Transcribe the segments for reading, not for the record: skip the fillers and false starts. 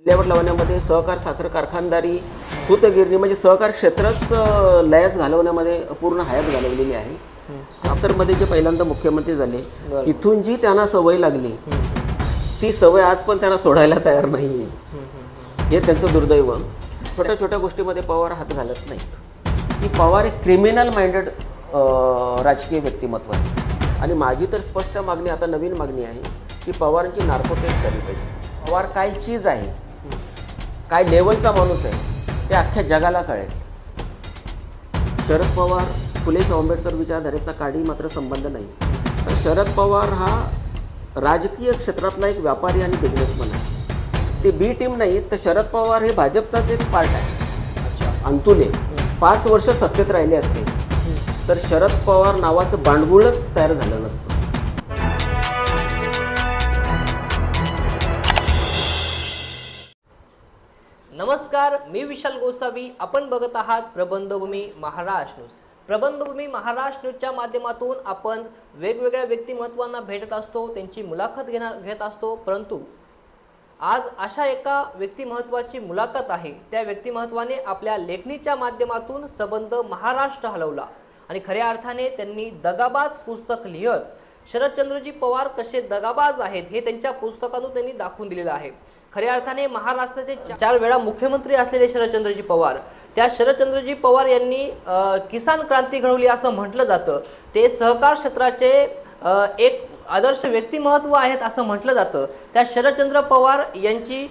विल्हेवाट लावण्यामध्ये सहकार साखर कारखानदारी सूतगिरणी म्हणजे सहकार क्षेत्रच लयास घालवण्यामध्ये पूर्ण हयात घालवलेली आहे. आफ्टरमध्ये जे पहिल्यांदा मुख्यमंत्री झाले तिथून जी त्यांना सवय लागली ती सवय आज पण त्यांना सोडायला तयार नाही. हे त्यांचं दुर्दैव. छोट्या छोट्या गोष्टीमध्ये पवार हात घालत नाहीत. की पवार एक क्रिमिनल माइंडेड राजकीय व्यक्तिमत्व आहे. आणि माझी तर स्पष्ट मागणी, आता नवीन मागणी आहे की पवारांची नार्को टेस्ट झाली पाहिजे. पवार काय चीज आहे, काय लेवलचा माणूस आहे ते अख्ख्या जगाला कळेल. शरद पवार फुले आंबेडकर विचारधारेचा काही मात्र संबंध नाही. तर शरद पवार हा राजकीय क्षेत्रातला एक व्यापारी आणि बिझनेसमन आहे. ते बी टीम नाही तर शरद पवार हे भाजपचाच एक पार्ट आहे. अंतुले 5 वर्ष सत्तेत राहिले असते तर शरद पवार नावाचं भांडवलच तयार झालं नसतं. नमस्कार, मी विशाल गोसावी. आपण बघत आहात प्रबंधभूमी महाराष्ट्र न्यूज. प्रबंधभूमी महाराष्ट्र न्यूजच्या माध्यमातून आपण वेगवेगळ्या व्यक्तिमत्वांना भेटत असतो, त्यांची मुलाखत घेत असतो. परंतु आज अशा एका व्यक्तिमत्वाची मुलाखत आहे. त्या व्यक्तिमत्वाने आपल्या लेखणीच्या माध्यमातून संबंध महाराष्ट्र हलवला आणि खऱ्या अर्थाने त्यांनी दगाबाज पुस्तक लिहत शरदचंद्रजी पवार कसे दगाबाज आहेत हे त्यांच्या पुस्तकातून त्यांनी दाखवून दिलेलं आहे. खऱ्या अर्थाने महाराष्ट्राचे 4 वेळा मुख्यमंत्री असलेले शरदचंद्रजी पवार, त्या शरदचंद्रजी पवार यांनी किसान क्रांती घडवली असं म्हटलं जातं. ते सहकार क्षेत्राचे एक आदर्श व्यक्तिमत्व आहेत असं म्हटलं जातं. त्या शरदचंद्र पवार यांची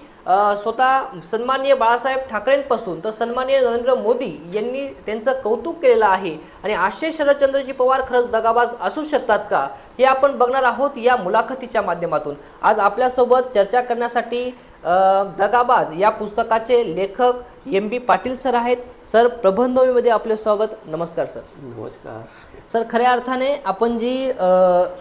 स्वतः सन्माननीय बाळासाहेब ठाकरेंपासून तर सन्माननीय नरेंद्र मोदी यांनी त्यांचं कौतुक केलेलं आहे. आणि असे शरदचंद्रजी पवार खरंच दगाबाज असू शकतात का हे आपण बघणार आहोत या मुलाखतीच्या माध्यमातून. आज आपल्यासोबत चर्चा करण्यासाठी दगाबाज या पुस्तकाचे लेखक MB पाटील सर आहेत. सर, प्रबंधभूमीमध्ये आपले स्वागत. नमस्कार सर. नमस्कार सर. खऱ्या अर्थाने आपण जी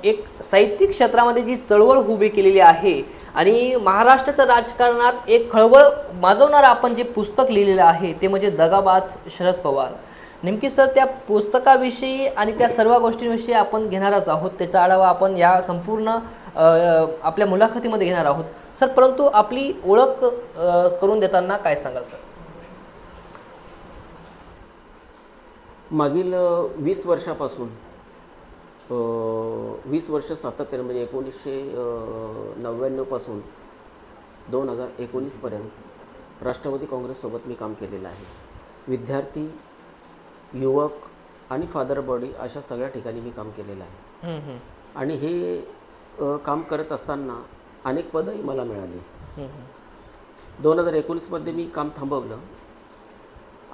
एक साहित्यिक क्षेत्रामध्ये जी चळवळ उभी केलेली आहे आणि महाराष्ट्राच्या राजकारणात एक खळबळ माजवणारं आपण जे पुस्तक लिहिलेलं आहे ते म्हणजे दगाबाज शरद पवार. नेमकी सर त्या पुस्तकाविषयी आणि त्या सर्व गोष्टींविषयी आपण घेणारच आहोत. त्याचा आढावा आपण या संपूर्ण आपल्या मुलाखतीमध्ये घेणार आहोत सर. परंतु आपली ओळख करून देताना काय सांगाल सर? मागील 20 वर्षापासून 20 वर्ष सातत्याने म्हणजे 1999 पासून 2019 पर्यंत राष्ट्रवादी काँग्रेससोबत मी काम केलेलं आहे. विद्यार्थी, युवक आणि फादर बॉडी अशा सगळ्या ठिकाणी मी काम केलेलं आहे. आणि हे काम करत असताना अनेक पदही मला मिळाली. 2019 मध्ये मी काम थांबवलं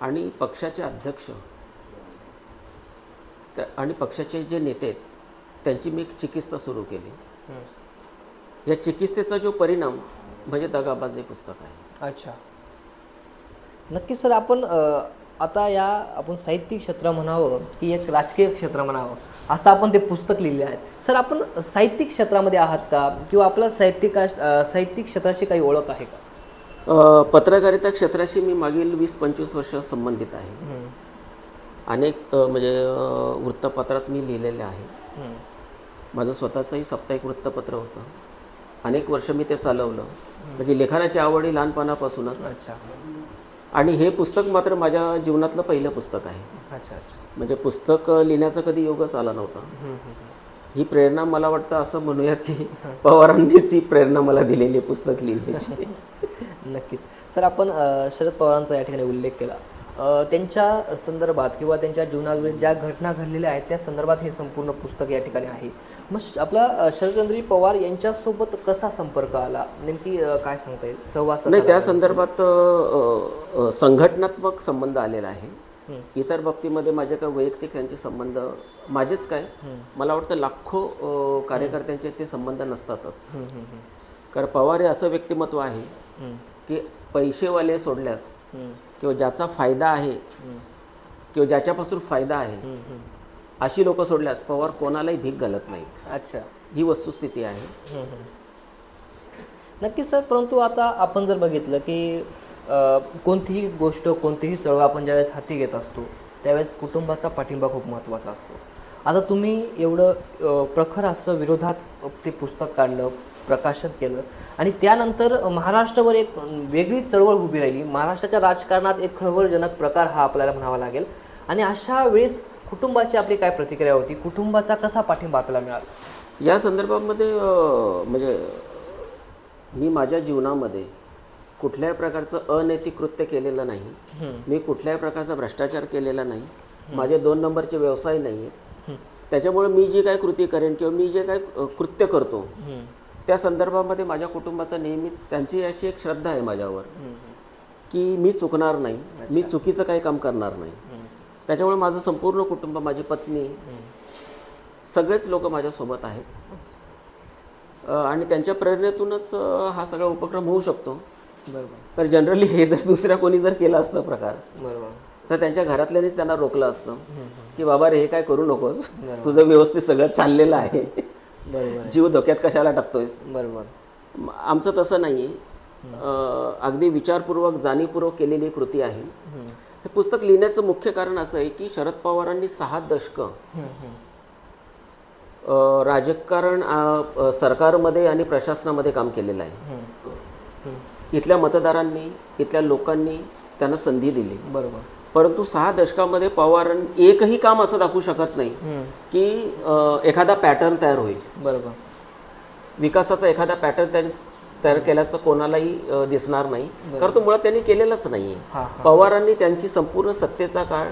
आणि पक्षाचे अध्यक्ष आणि पक्षाचे जे नेते आहेत त्यांची मी एक चिकित्सा सुरू केली. या चिकित्सेचा जो परिणाम म्हणजे दगाबाज हे पुस्तक आहे. अच्छा, नक्की सर. आपण आता आपण साहित्यिक क्षेत्र म्हणावं की एक राजकीय क्षेत्र म्हणावं असं आपण ते पुस्तक लिहिले आहे. सर, आपण साहित्यिक क्षेत्रामध्ये आहात का किंवा आपल्या साहित्यिक क्षेत्राशी काही ओळख आहे का? पत्रकारिता क्षेत्राशी मी मागील 20-25 वर्ष संबंधित आहे. अनेक म्हणजे वृत्तपत्रात मी लिहिलेले आहे. माझं स्वतःचंही साप्ताहिक वृत्तपत्र होतं. अनेक वर्ष मी ते चालवलं. म्हणजे लेखनाची आवड लहानपणापासूनच. अच्छा. आणि हे पुस्तक मात्र माझ्या जीवनातलं पहिलं पुस्तक आहे. अच्छा अच्छा. म्हणजे पुस्तक लिहिण्याचा कधी योगच आला नव्हता. ही प्रेरणा मला वाटतं असं म्हणूयात की पवारांनीच ही प्रेरणा मला दिलेली पुस्तक लिहिण्याची. नक्कीच सर. आपण शरद पवारांचा या ठिकाणी उल्लेख केला. त्यांच्या संदर्भात किंवा त्यांच्या जीवनात ज्या घटना घडलेल्या आहेत त्या संदर्भात हे संपूर्ण पुस्तक या ठिकाणी आहे. मग आपला शरदचंद्रजी पवार यांच्यासोबत कसा संपर्क आला, नेमकी काय सांगता येईल? सहवास नाही, त्या संदर्भात संघटनात्मक संबंध आलेला आहे. इतर बाबतीमध्ये माझे काय वैयक्तिक त्यांचे संबंध माझेच काय, मला वाटतं लाखो कार्यकर्त्यांचे ते संबंध नसतातच. कारण पवार हे असं व्यक्तिमत्व आहे की पैसेवाले सोडल्यास किंवा ज्याचा फायदा आहे किंवा ज्याच्यापासून फायदा आहे अशी लोक सोडल्यास पवार कोणालाही भीक घालत नाहीत. अच्छा, ही वस्तुस्थिती आहे. नक्कीच सर. परंतु आता आपण जर बघितलं की कोणतीही गोष्ट, कोणतीही चळवळ आपण ज्यावेळेस हाती घेत असतो त्यावेळेस कुटुंबाचा पाठिंबा खूप महत्त्वाचा असतो. आता तुम्ही एवढं प्रखर असं विरोधात ते पुस्तक काढलं, प्रकाशन केलं आणि त्यानंतर महाराष्ट्रावर एक वेगळी चळवळ उभी राहिली. महाराष्ट्राच्या राजकारणात एक खळबळजनक प्रकार हा आपल्याला म्हणावा लागेल. आणि अशा वेळेस कुटुंबाची आपली काय प्रतिक्रिया होती, कुटुंबाचा कसा पाठिंबा आपल्याला मिळाला? या संदर्भामध्ये म्हणजे मी माझ्या जीवनामध्ये कुठल्याही प्रकारचं अनैतिक कृत्य केलेलं नाही. मी कुठल्याही प्रकारचा भ्रष्टाचार केलेला नाही. माझे 2 नंबरचे व्यवसाय नाही आहेत. त्याच्यामुळे मी जी काय कृती करेन किंवा मी जे काय कृत्य करतो त्या संदर्भामध्ये माझ्या कुटुंबाचा नेहमीच त्यांची अशी एक श्रद्धा आहे माझ्यावर की मी चुकणार नाही, मी चुकीचं काही काम करणार नाही. त्याच्यामुळे माझं संपूर्ण कुटुंब, माझी पत्नी, सगळेच लोक माझ्यासोबत आहेत आणि त्यांच्या प्रेरणेतूनच हा सगळा उपक्रम होऊ शकतो. बरोबर. तर जनरली हे जर दुसऱ्या कोणी जर केलं असतं प्रकार बरोबर. तर त्यांच्या घरातल्यानेच त्यांना रोखलं असतं की बाबा रे हे काय करू नकोस, तुझं व्यवस्थित सगळं चाललेलं आहे, बरोबर, जीव धोक्यात कशाला टाकतोयस. बरोबर. आमचं तसं नाही आहे. अगदी विचारपूर्वक जाणीवपूर्वक केलेली कृती आहे. हे पुस्तक लिहिण्याचं मुख्य कारण असं आहे की शरद पवारांनी 6 दशकं राजकारण सरकारमध्ये आणि प्रशासनामध्ये काम केलेलं आहे. इथल्या मतदारांनी, इथल्या लोकांनी त्यांना संधी दिली. बरोबर. परंतु 6 दशकामध्ये पवारांनी एकही काम असं दाखवू शकत नाही की एखादा पॅटर्न तयार होईल. बरोबर. विकासाचा एखादा पॅटर्न तयार केल्याचं कोणालाही दिसणार नाही, कारण तो मुळात त्यांनी केलेलाच नाही. पवारांनी त्यांची संपूर्ण सत्तेचा काळ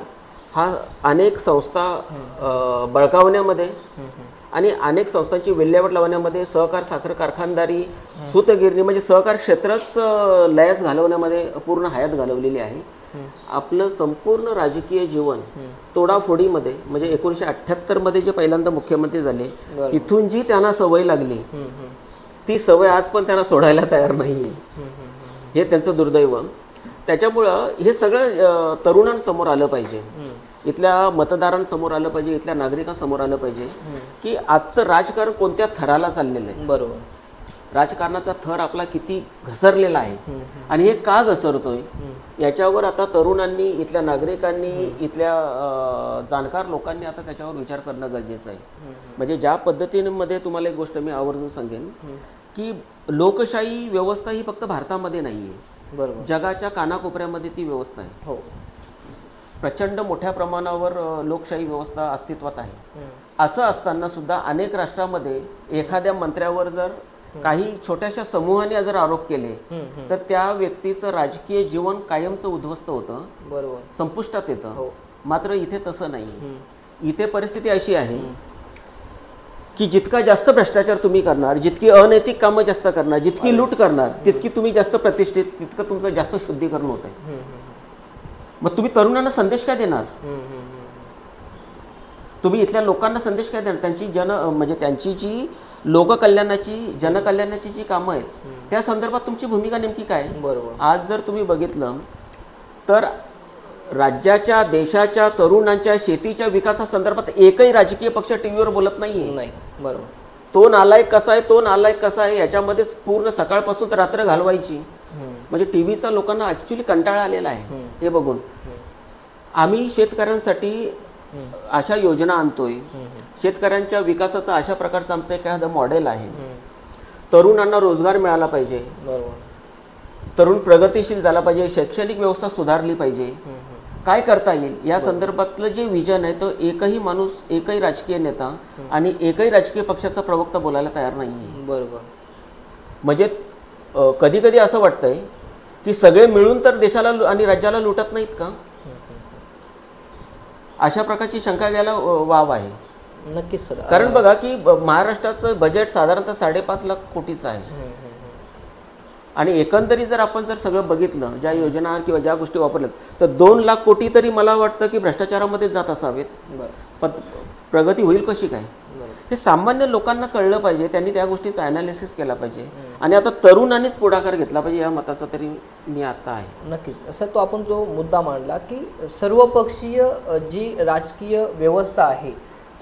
हा अनेक संस्था बळकावण्यामध्ये आणि अनेक संस्थांची विल्हेवाट लावण्यामध्ये, सहकार साखर कारखानदारी, सूतगिरणी म्हणजे सहकार क्षेत्रच लयास घालवण्यामध्ये पूर्ण हयात घालवलेली आहे. आपलं संपूर्ण राजकीय जीवन तोडाफोडीमध्ये म्हणजे 1978 मध्ये जे पहिल्यांदा मुख्यमंत्री झाले तिथून जी त्यांना सवय लागली ती सवय आज पण त्यांना सोडायला तयार नाही. हे त्यांचं दुर्दैव. त्याच्यामुळं हे सगळं तरुणांसमोर आलं पाहिजे, इथल्या मतदारांसमोर आलं पाहिजे, इथल्या नागरिकांसमोर आलं पाहिजे की आजचं राजकारण कोणत्या थराला चाललेलं आहे. बरोबर. राजकारणाचा थर आपला किती घसरलेला आहे आणि हे का घसरतोय याच्यावर आता तरुणांनी, इथल्या नागरिकांनी, इथल्या जाणकार लोकांनी आता त्याच्यावर विचार करणं गरजेचं आहे. म्हणजे ज्या पद्धतीमध्ये तुम्हाला एक गोष्ट मी आवर्जून सांगेन की लोकशाही व्यवस्था ही फक्त भारतामध्ये नाही आहे. बरोबर. जगाच्या कानाकोपऱ्यामध्ये ती व्यवस्था आहे. हो. प्रचंड मोठ्या प्रमाणावर लोकशाही व्यवस्था अस्तित्वात आहे. असं असताना सुद्धा अनेक राष्ट्रांमध्ये एखाद्या मंत्र्यावर जर काही छोट्याशा समूहाने जर आरोप केले तर त्या व्यक्तीचं राजकीय जीवन कायमचं उद्ध्वस्त होतं, बरोबर, संपुष्टात येतं. मात्र इथे तसं नाही. इथे परिस्थिती अशी आहे की जितका जास्त भ्रष्टाचार तुम्ही करणार, जितकी अनैतिक कामं जास्त करणार, जितकी लूट करणार, तितकी तुम्ही जास्त प्रतिष्ठित, तितकं तुमचं जास्त शुद्धीकरण होत आहे. मग तुम्ही तरुणांना संदेश काय देणार? तुम्ही इथल्या लोकांना संदेश काय देणार? त्यांची म्हणजे त्यांची जी लोककल्याणाची, जनकल्याणाची जी कामं आहेत त्या संदर्भात तुमची भूमिका नेमकी काय? बरोबर. आज जर तुम्ही बघितलं तर राज्याच्या, देशाच्या, तरुणांच्या, शेतीच्या विकासासंदर्भात एकही राजकीय पक्ष टीव्हीवर बोलत नाहीये. बरोबर. तो नालायक कसा आहे, तो नालायक कसा आहे याच्यामध्ये पूर्ण सकाळपासून रात्र घालवायची. म्हणजे टीव्हीचा लोकांना ऍक्च्युली कंटाळा आलेला आहे हे बघून. आम्ही शेतकऱ्यांसाठी अशा योजना आणतोय, शेतकऱ्यांच्या विकासाचा अशा प्रकारचं आमचं एखादं मॉडेल आहे. तरुणांना रोजगार मिळाला पाहिजे, तरुण प्रगतिशील झाला पाहिजे, शैक्षणिक व्यवस्था सुधारली पाहिजे. काय करता येईल या संदर्भातलं जे विजन आहे तो एकही माणूस, एकही राजकीय नेता आणि एकही राजकीय पक्षाचा प्रवक्ता बोलायला तयार नाही. बरोबर. म्हणजे कधी कधी असं वाटतंय की सगळे मिळून तर देशाला आणि राज्याला लुटत नाहीत का? अशा प्रकारची शंका घ्यायला वाव आहे. नक्कीच सर. कारण बघा की महाराष्ट्राचं बजेट साधारणतः 5.5 लाख कोटीचं आहे आणि एकंदरीत जर आपण जर सगळं बघितलं, ज्या योजना किंवा ज्या गोष्टी वापरल्यात तर 2 लाख कोटी तरी मला वाटतं की भ्रष्टाचारामध्ये जात असावेत. पण प्रगती होईल कशी काय हे सामान्य लोकांना कळलं पाहिजे. त्यांनी त्या गोष्टीचा ॲनालिसिस केला पाहिजे आणि आता तरुणांनीच पुढाकार घेतला पाहिजे या मताचा तरी मी आता आहे. नक्कीच. असं तो आपण जो मुद्दा मांडला की सर्वपक्षीय जी राजकीय व्यवस्था आहे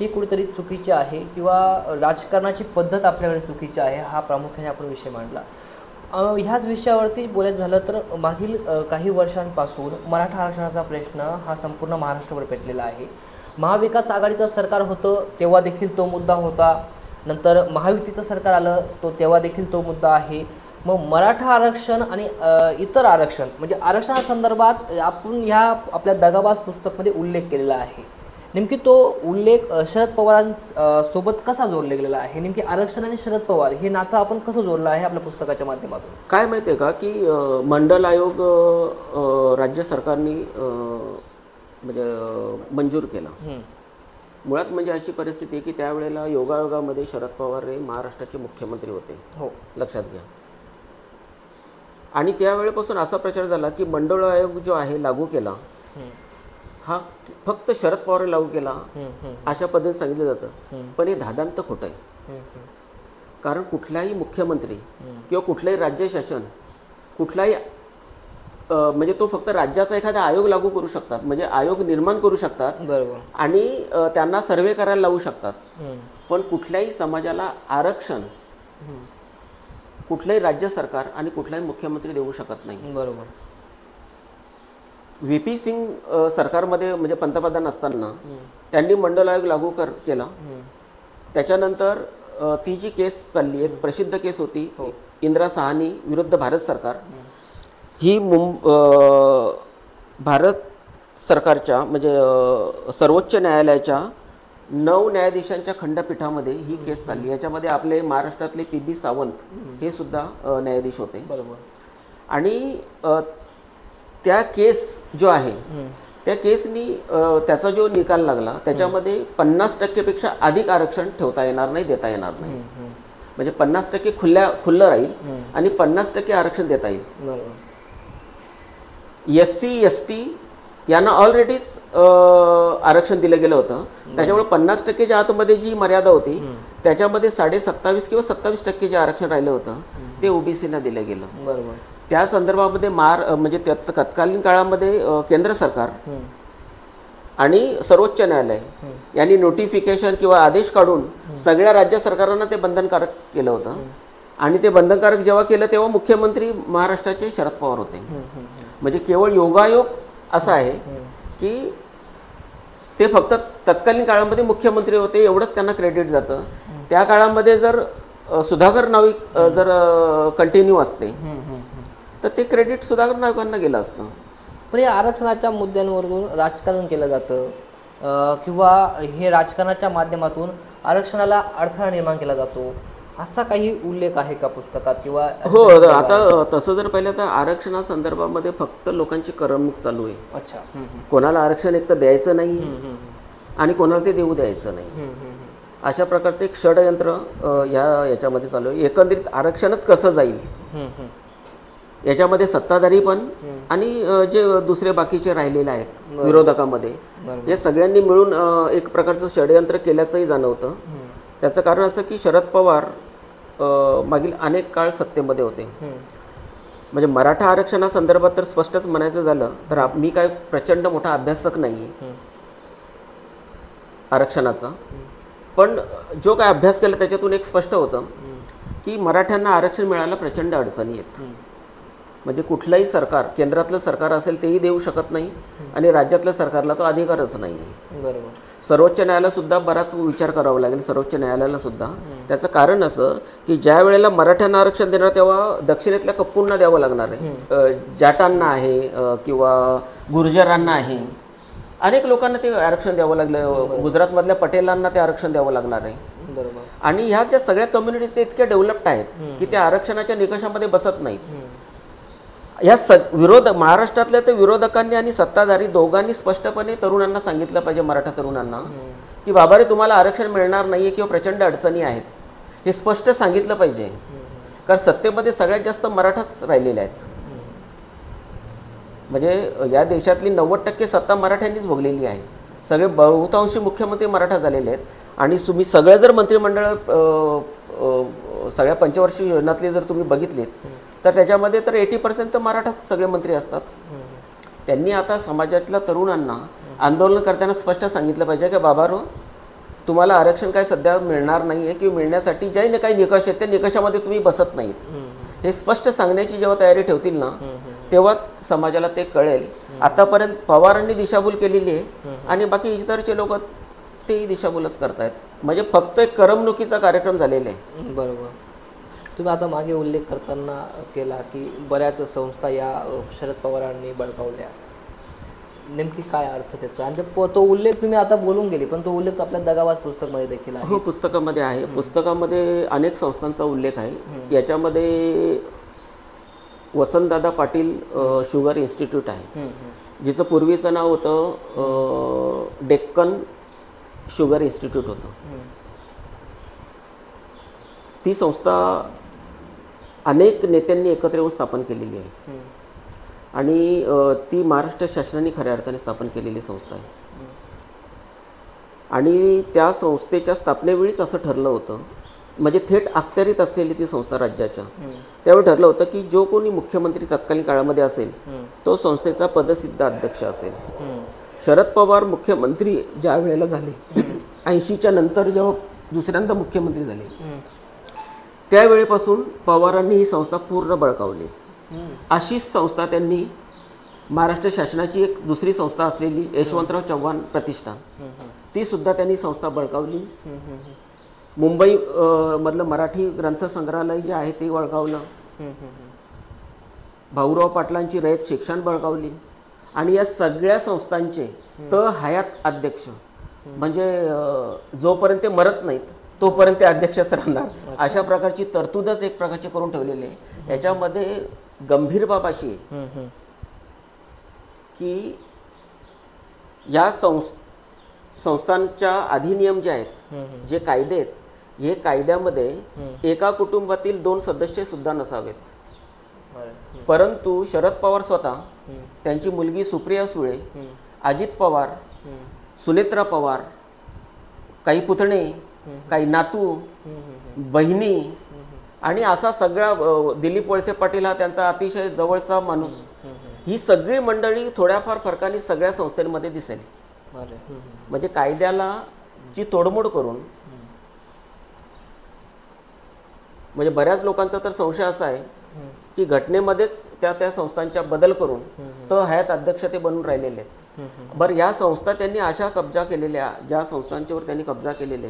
ती कुठेतरी चुकीची आहे किंवा राजकारणाची पद्धत आपल्याकडे चुकीची आहे, हा प्रामुख्याने आपण विषय मांडला. ह्याच विषयावरती बोलायचं झालं तर मागील काही वर्षांपासून मराठा आरक्षणाचा प्रश्न हा संपूर्ण महाराष्ट्रावर पेटलेला आहे. महाविकास आघाडीचं सरकार होतं तेव्हा देखील तो मुद्दा होता. नंतर महायुतीचं सरकार आलं तो तेव्हा देखील तो मुद्दा आहे. मग मराठा आरक्षण आणि इतर आरक्षण म्हणजे आरक्षणासंदर्भात आपण ह्या आपल्या दगाबाज पुस्तकमध्ये उल्लेख केलेला आहे. नेमकी तो उल्लेख शरद पवारांसोबत कसा जोडला गेलेला आहे? नेमकी आरक्षण आणि शरद पवार हे नातं आपण कसं जोडलं आहे आपल्या पुस्तकाच्या माध्यमातून? काय माहिती आहे का की मंडल आयोग राज्य सरकारने म्हणजे मंजूर केला. मुळात म्हणजे अशी परिस्थिती आहे की त्यावेळेला योगायोगामध्ये शरद पवार हे महाराष्ट्राचे मुख्यमंत्री होते. हो, लक्षात घ्या. आणि त्यावेळेपासून असा प्रचार झाला की मंडळ आयोग जो आहे लागू केला हा फक्त शरद पवार लागू केला अशा पद्धतीने सांगितलं जातं. पण हे धादांत खोटं आहे. कारण कुठलाही मुख्यमंत्री किंवा कुठलंही राज्य शासन कुठलाही म्हणजे तो फक्त राज्याचा एखादा आयोग लागू करू शकतात, म्हणजे आयोग निर्माण करू शकतात. बरोबर. आणि त्यांना सर्वे करायला लावू शकतात. पण कुठल्याही समाजाला आरक्षण कुठलंही राज्य सरकार आणि कुठलाही मुख्यमंत्री देऊ शकत नाही. बरोबर. व्ही.पी. सिंग सरकारमध्ये म्हणजे पंतप्रधान असताना त्यांनी मंडल आयोग लागू केला. त्याच्यानंतर ती जी केस चालली, एक प्रसिद्ध केस होती इंदिरा साहनी विरुद्ध भारत सरकार. ही भारत सरकारच्या म्हणजे सर्वोच्च न्यायालयाच्या 9 न्यायाधीशांच्या खंडपीठामध्ये ही केस चालली. याच्यामध्ये आपले महाराष्ट्रातले पी.बी. सावंत हे सुद्धा न्यायाधीश होते. बरोबर. आणि त्या केस जो आहे त्या केसनी त्याचा जो निकाल लागला त्याच्यामध्ये 50% पेक्षा अधिक आरक्षण ठेवता येणार नाही, देता येणार नाही. म्हणजे 50% खुल्लं राहील आणि 50% आरक्षण देता येईल. बरोबर. SC ST यांना ऑलरेडीच आरक्षण दिलं गेलं होतं. त्याच्यामुळे 50%च्या आतमध्ये जी मर्यादा होती त्याच्यामध्ये 27.5 किंवा 27% जे आरक्षण राहिलं होतं ते ओबीसीना दिलं गेलं. बरोबर. त्या संदर्भामध्ये म्हणजे तत्कालीन काळामध्ये केंद्र सरकार आणि सर्वोच्च न्यायालय यांनी नोटिफिकेशन किंवा आदेश काढून सगळ्या राज्य सरकारांना ते बंधनकारक केलं होतं. आणि ते बंधनकारक जेव्हा केलं तेव्हा मुख्यमंत्री महाराष्ट्राचे शरद पवार होते. म्हणजे केवळ योगायोग असा आहे की ते फक्त तत्कालीन काळामध्ये मुख्यमंत्री होते एवढंच त्यांना क्रेडिट जातं. त्या काळामध्ये जर सुधाकर नाईक जर कंटिन्यू असते तर ते क्रेडिट सुधाकर नाईकांना गेलं असतं. पण या आरक्षणाच्या मुद्द्यांवरून राजकारण केलं जातं किंवा हे राजकारणाच्या माध्यमातून आरक्षणाला अडथळा निर्माण केला जातो असा काही उल्लेख आहे का पुस्तकात? किंवा हो, आता तसं जर पाहिलं तर आरक्षणासंदर्भामध्ये फक्त लोकांची करमणूक चालू आहे. अच्छा. कोणाला आरक्षण एक तर द्यायचं नाही आणि कोणाला ते देऊ द्यायचं नाही, अशा प्रकारचं एक षडयंत्र याच्यामध्ये चालू आहे. एकंदरीत आरक्षणच कसं जाईल याच्यामध्ये सत्ताधारी पण आणि जे दुसरे बाकीचे राहिलेले आहेत विरोधकामध्ये हे सगळ्यांनी मिळून एक प्रकारचं षडयंत्र केल्याचंही जाणवतं. त्याचं कारण असं की शरद पवार मागील अनेक काळ सत्तेमध्ये होते. म्हणजे मराठा आरक्षणासंदर्भात तर स्पष्टच म्हणायचं झालं तर मी काय प्रचंड मोठा अभ्यासक नाही आहे आरक्षणाचा, पण जो काय अभ्यास केला त्याच्यातून एक स्पष्ट होतं की मराठ्यांना आरक्षण मिळायला प्रचंड अडचणी आहेत. म्हणजे कुठलंही सरकार, केंद्रातलं सरकार असेल तेही देऊ शकत नाही आणि राज्यातल्या सरकारला तो अधिकारच नाही आहे. बरोबर. सर्वोच्च न्यायालयाला सुद्धा बराच विचार करावा लागेल, सर्वोच्च न्यायालयाला सुद्धा. त्याचं कारण असं की ज्या वेळेला मराठ्यांना आरक्षण देणार तेव्हा दक्षिणेतल्या कप्पूंना द्यावं लागणार आहे, जाटांना आहे किंवा गुर्जरांना आहे, अनेक लोकांना ते आरक्षण द्यावं लागलं. गुजरातमधल्या पटेलांना ते आरक्षण द्यावं लागणार आहे. बरोबर. आणि ह्या ज्या सगळ्या कम्युनिटीज ते इतक्या डेव्हलप्ड आहेत की त्या आरक्षणाच्या निकषामध्ये बसत नाहीत. या महाराष्ट्रातल्या तर विरोधकांनी आणि सत्ताधारी दोघांनी स्पष्टपणे तरुणांना सांगितलं पाहिजे, मराठा तरुणांना, की बाबा रे तुम्हाला आरक्षण मिळणार नाहीये किंवा प्रचंड अडचणी आहेत, हे स्पष्ट सांगितलं पाहिजे. कारण सत्तेमध्ये सगळ्यात जास्त मराठाच राहिलेले आहेत. म्हणजे या देशातली 90% सत्ता मराठ्यांनीच भोगलेली आहे. सगळे बहुतांशी मुख्यमंत्री मराठा झालेले आहेत. आणि तुम्ही सगळं जर मंत्रिमंडळ सगळ्या पंचवर्षीय योजनातले जर तुम्ही बघितलेत तर त्याच्यामध्ये तर 80% तर मराठाच सगळे मंत्री असतात. त्यांनी आता समाजातल्या तरुणांना आंदोलन करताना स्पष्ट सांगितलं पाहिजे की बाबारो तुम्हाला आरक्षण काय सध्या मिळणार नाही आहे किंवा मिळण्यासाठी जे काही निकष आहेत त्या निकषामध्ये तुम्ही बसत नाहीत, हे स्पष्ट सांगण्याची जेव्हा तयारी ठेवतील ना तेव्हा समाजाला ते कळेल. आतापर्यंत पवारांनी दिशाभूल केलेली आहे आणि बाकी इतरचे लोक तेही दिशाभूलच करतायत. म्हणजे फक्त एक करमणुकीचा कार्यक्रम झालेला आहे. बरोबर. तुम्ही आता मागे उल्लेख करताना केला की बऱ्याच संस्था या शरद पवारांनी बळकावल्या. नेमकी काय अर्थ त्याचा? आणि तो उल्लेख तुम्ही आता बोलून गेली, पण तो उल्लेख आपल्या दगावाज पुस्तकमध्ये देखील आहे. हो, पुस्तकामध्ये आहे. पुस्तकामध्ये अनेक संस्थांचा उल्लेख आहे. याच्यामध्ये वसंतदादा पाटील शुगर इन्स्टिट्यूट आहे, जिचं पूर्वीचं नाव होतं डेक्कन शुगर इन्स्टिट्यूट होतं. ती संस्था अनेक नेत्यांनी एकत्र येऊन स्थापन केलेली आहे आणि ती महाराष्ट्र शासनाने खऱ्या अर्थाने स्थापन केलेली संस्था आहे. आणि त्या संस्थेच्या स्थापनेवेळीच असं ठरलं होतं, म्हणजे थेट अखत्यारीत असलेली ती संस्था राज्याच्या, त्यावेळी ठरलं होतं की जो कोणी मुख्यमंत्री तत्कालीन काळामध्ये असेल तो संस्थेचा पदसिद्ध अध्यक्ष असेल. शरद पवार मुख्यमंत्री ज्या वेळेला झाले 80च्या नंतर जेव्हा दुसऱ्यांदा मुख्यमंत्री झाले त्यावेळेपासून पवारांनी ही संस्था पूर्ण बळकावली. अशीच संस्था त्यांनी महाराष्ट्र शासनाची एक दुसरी संस्था असलेली यशवंतराव चव्हाण प्रतिष्ठान, ती सुद्धा त्यांनी संस्था बळकावली. मुंबई मधलं मराठी ग्रंथ संग्रहालय जे आहे ते बळकावलं. भाऊराव पाटलांची रयत शिक्षण बळकावली. आणि या सगळ्या संस्थांचे हयात अध्यक्ष, म्हणजे जोपर्यंत ते मरत नाहीत तोपर्यंत ते अध्यक्षच राहणार, अशा प्रकारची तरतूदच एक प्रकारची करून ठेवलेली आहे. याच्यामध्ये गंभीर बाब अशी आहे की या संस्थांच्या अधिनियम जे आहेत, जे कायदे आहेत, हे कायद्यामध्ये एका कुटुंबातील 2 सदस्य सुद्धा नसावेत. परंतु शरद पवार स्वतः, त्यांची मुलगी सुप्रिया सुळे, अजित पवार, सुनेत्रा पवार, काही पुतणे, काही नातू, बहिणी आणि असा सगळा दिलीप वळसे पाटील हा त्यांचा अतिशय जवळचा माणूस, ही सगळी मंडळी थोड्याफार फरकाने सगळ्या संस्थांमध्ये दिसेल. म्हणजे कायद्याला जी तोडमोड करून, म्हणजे बऱ्याच लोकांचा तर संशय असा आहे की घटनेमध्येच त्या संस्थांच्या बदल करून हयात अध्यक्ष ते बनून राहिलेले आहेत. बरं, या संस्था त्यांनी अशा कब्जा केलेल्या, ज्या संस्थांच्यावर त्यांनी कब्जा केलेले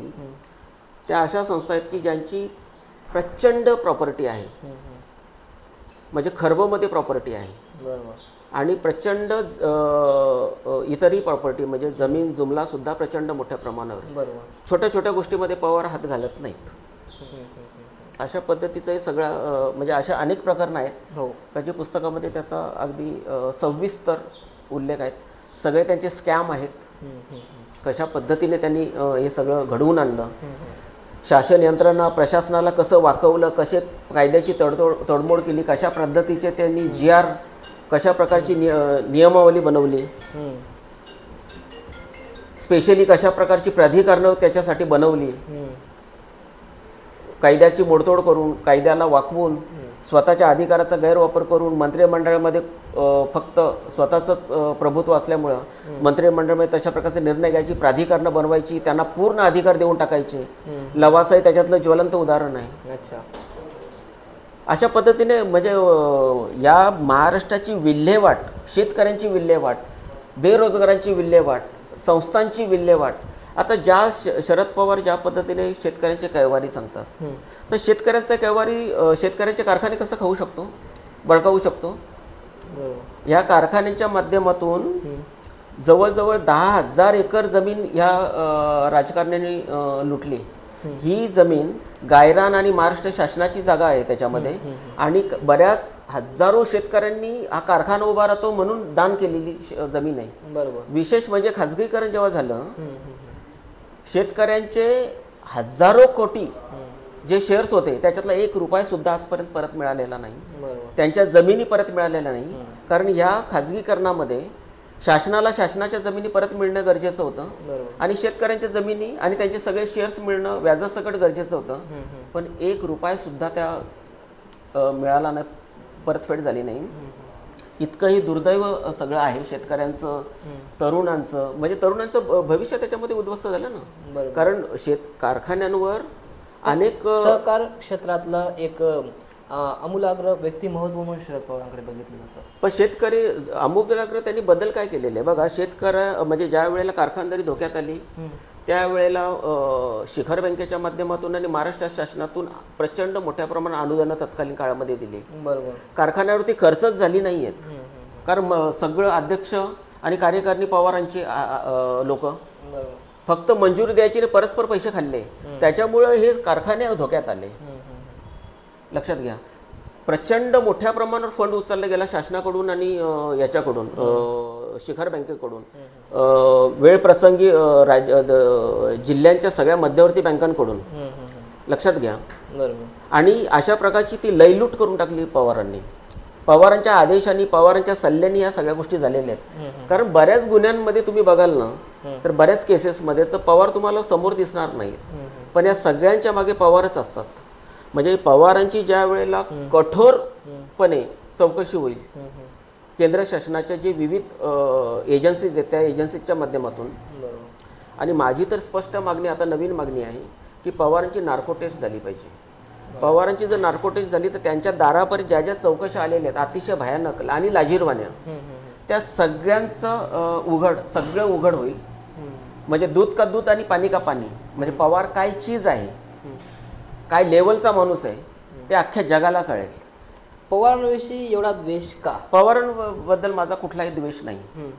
त्या अशा संस्था आहेत की ज्यांची प्रचंड प्रॉपर्टी आहे, म्हणजे खरबमध्ये प्रॉपर्टी आहे आणि प्रचंड इतरही प्रॉपर्टी, म्हणजे जमीन जुमला सुद्धा प्रचंड मोठ्या प्रमाणावर. छोट्या छोट्या गोष्टीमध्ये पवार हात घालत नाहीत. अशा पद्धतीचं हे सगळं, म्हणजे अशा अनेक प्रकरण आहेत का जे पुस्तकामध्ये त्याचा अगदी सविस्तर उल्लेख आहेत. सगळे त्यांचे स्कॅम आहेत, कशा पद्धतीने त्यांनी हे सगळं घडवून आणलं, शासन यंत्रणा प्रशासनाला कसं वाकवलं, कसे कायद्याची तडमोड केली, कशा पद्धतीचे त्यांनी GR, कशा प्रकारची नियमावली बनवली, स्पेशली कशा प्रकारची प्राधिकरणं त्याच्यासाठी बनवली, कायद्याची मोडतोड करून, कायद्याला वाकवून, स्वतःच्या अधिकाराचा गैरवापर करून, मंत्रिमंडळामध्ये फक्त स्वतःचंच प्रभुत्व असल्यामुळं मंत्रिमंडळामध्ये तशा प्रकारचे निर्णय घ्यायची, प्राधिकरणं बनवायची, त्यांना पूर्ण अधिकार देऊन टाकायचे. लवासाही त्याच्यातलं ज्वलंत उदाहरण आहे. अशा पद्धतीने म्हणजे या महाराष्ट्राची विल्हेवाट, शेतकऱ्यांची विल्हेवाट, बेरोजगारांची विल्हेवाट, संस्थांची विल्हेवाट. आता ज्या शरद पवार ज्या पद्धतीने शेतकऱ्यांचे कैवारी सांगतात, तर शेतकऱ्यांचा कैवारी, शेतकऱ्यांचे कारखाने कसं खाऊ शकतो, बळकावू शकतो? या कारखान्यांच्या माध्यमातून जवळजवळ 10,000 एकर जमीन ह्या राजकारण्यांनी लुटली. ही जमीन गायरान आणि महाराष्ट्र शासनाची जागा आहे त्याच्यामध्ये, आणि बऱ्याच हजारो शेतकऱ्यांनी हा कारखाना उभा राहतो म्हणून दान केलेली जमीन आहे. विशेष म्हणजे खाजगीकरण जेव्हा झालं, शेतकऱ्यांचे हजारो कोटी जे शेअर्स होते त्याच्यातला 1 रुपया सुद्धा आजपर्यंत परत मिळालेला नाही. त्यांच्या जमिनी परत मिळालेल्या नाही, कारण ह्या खाजगीकरणामध्ये शासनाला शासनाच्या जमिनी परत मिळणं गरजेचं होतं आणि शेतकऱ्यांच्या जमिनी आणि त्यांचे सगळे शेअर्स मिळणं व्याजासकट गरजेचं होतं. पण 1 रुपया सुद्धा त्या मिळाला नाही, परतफेड झाली नाही. इतकंही दुर्दैव सगळं आहे शेतकऱ्यांचं, तरुणांचं. म्हणजे तरुणांचं भविष्य त्याच्यामध्ये उद्ध्वस्त झालं ना, कारण कारखान्यांवर अनेक सहकार क्षेत्रातलं एक आमूलाग्र व्यक्तिमत्व म्हणून शरद पवारांकडे बघितलं जातं. पण शेतकरी आमूलाग्र त्यांनी बदल काय केलेले बघा. शेतकऱ्या म्हणजे ज्या वेळेला कारखानदारी धोक्यात आली त्यावेळेला शिखर बँकेच्या माध्यमातून आणि महाराष्ट्र शासनातून प्रचंड मोठ्या प्रमाणात अनुदानं तत्कालीन काळामध्ये दिली. बरोबर. कारखान्यावरती खर्चच झाली नाही आहेत, कारण सगळं अध्यक्ष आणि कार्यकारिणी पवारांची लोक बरोबर. फक्त मंजुरी द्यायची आणि परस्पर पैसे खाल्ले, त्याच्यामुळं हे कारखाने धोक्यात आले. लक्षात घ्या, प्रचंड मोठ्या प्रमाणावर फंड उचलला गेला शासनाकडून आणि याच्याकडून शिखर बँकेकडून, वेळ प्रसंगी जिल्ह्यांच्या सगळ्या मध्यवर्ती बँकांकडून. लक्षात घ्या. बरोबर. आणि अशा प्रकारची ती लयलूट करून टाकली पवारांनी. पवारांच्या आदेशाने, पवारांच्या सल्ल्याने या सगळ्या गोष्टी झालेल्या आहेत. कारण बऱ्याच गुन्ह्यांमध्ये तुम्ही बघाल ना, तर बऱ्याच केसेसमध्ये तर पवार तुम्हाला समोर दिसणार नाहीत, पण या सगळ्यांच्या मागे पवारच असतात. म्हणजे पवारांची ज्या वेळेला कठोरपणे चौकशी होईल केंद्र शासनाच्या जे विविध एजन्सीज आहेत त्या एजन्सीजच्या माध्यमातून, आणि माझी तर स्पष्ट मागणी, आता नवीन मागणी आहे की पवारांची नार्को टेस्ट झाली पाहिजे. पवारांची जर नार्को टेस्ट झाली तर त्यांच्या दारापर्यंत ज्या ज्या चौकशा आलेल्या आहेत अतिशय भयानक आणि लाजिरवाण्या, त्या सगळ्यांचं सगळं उघड होईल. म्हणजे दूध का दूध आणि पाणी का पाणी, म्हणजे पवार काय चीज आहे, काय लेवलचा माणूस आहे, ते अख्ख्या जगाला कळेल. पवारांविषयी एवढा द्वेष का? पवारांबद्दल माझा कुठलाही द्वेष नाही.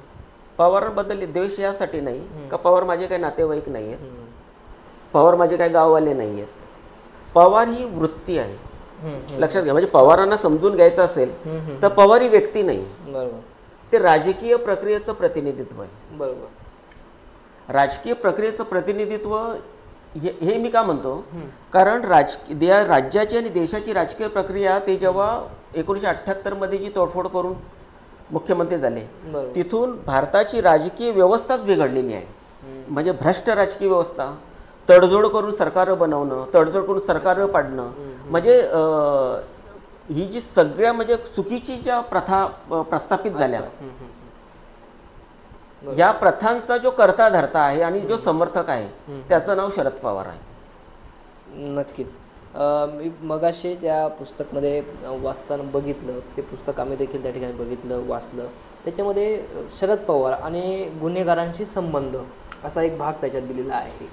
पवारांबद्दल द्वेष यासाठी नाही का पवार माझे काही नातेवाईक नाही आहेत, पवार माझे काही गाववाले नाही आहेत. पवार ही वृत्ती आहे. लक्षात घ्या. म्हणजे पवारांना समजून घ्यायचं असेल तर पवार ही व्यक्ती नाही, बरोबर, ते राजकीय प्रक्रियेचं प्रतिनिधित्व आहे. बरोबर. राजकीय प्रक्रियेचं प्रतिनिधित्व हे मी का म्हणतो, कारण राज्याची आणि देशाची राजकीय प्रक्रिया ते जेव्हा 1978 मध्ये जी तोडफोड करून मुख्यमंत्री झाले, तिथून भारताची राजकीय व्यवस्थाच बिघडलेली आहे. म्हणजे भ्रष्ट राजकीय व्यवस्था, तडजोड करून सरकार बनवणं, तडजोड करून सरकार पाडणं, म्हणजे ही जी सगळ्या म्हणजे चुकीची ज्या प्रथा प्रस्थापित झाल्या, या प्रथांचा जो करता धरता आहे आणि जो समर्थक आहे त्याचं नाव शरद पवार आहे. नक्कीच. मी मगाशी त्या पुस्तकमध्ये वाचताना बघितलं, ते पुस्तक आम्ही देखील त्या ठिकाणी बघितलं, वाचलं. त्याच्यामध्ये शरद पवार आणि गुन्हेगारांशी संबंध असा एक भाग त्याच्यात दिलेला आहे.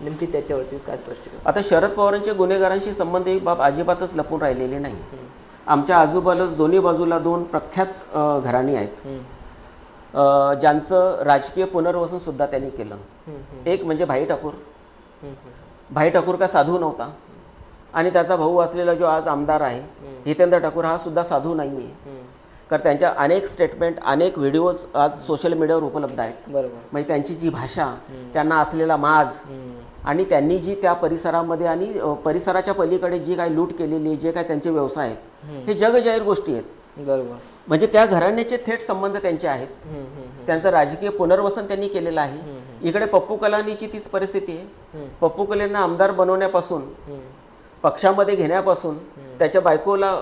नेमकी त्याच्यावरती काय स्पष्ट? आता शरद पवारांचे गुन्हेगारांशी संबंध ही बाब अजिबातच लपून राहिलेली नाही. आमच्या आजूबाजूला दोन्ही बाजूला दोन प्रख्यात घराणी आहेत ज्यांचं राजकीय पुनर्वसन सुद्धा त्यांनी केलं. एक म्हणजे भाई ठाकूर. भाई ठाकूर का साधू नव्हता, आणि त्याचा भाऊ असलेला जो आज आमदार आहे हितेंद्र ठाकूर हा सुद्धा साधू नाही आहे. कारण त्यांच्या अनेक स्टेटमेंट, अनेक व्हिडिओज आज सोशल मीडियावर उपलब्ध आहेत. म्हणजे त्यांची जी भाषा, त्यांना असलेला माज, आणि त्यांनी जी त्या परिसरामध्ये आणि परिसराच्या पलीकडे जी काही लूट केलेली, जे काही त्यांचे व्यवसाय आहेत, हे जगजाहीर गोष्टी आहेत. बरोबर. म्हणजे त्या घराण्याचे थेट संबंध त्यांचे आहेत. त्यांचं राजकीय पुनर्वसन त्यांनी केलेलं आहे. इकडे पप्पू कलानीची तीच परिस्थिती आहे. पप्पू कलांना आमदार बनवण्यापासून, पक्षामध्ये घेण्यापासून, त्याच्या बायकोला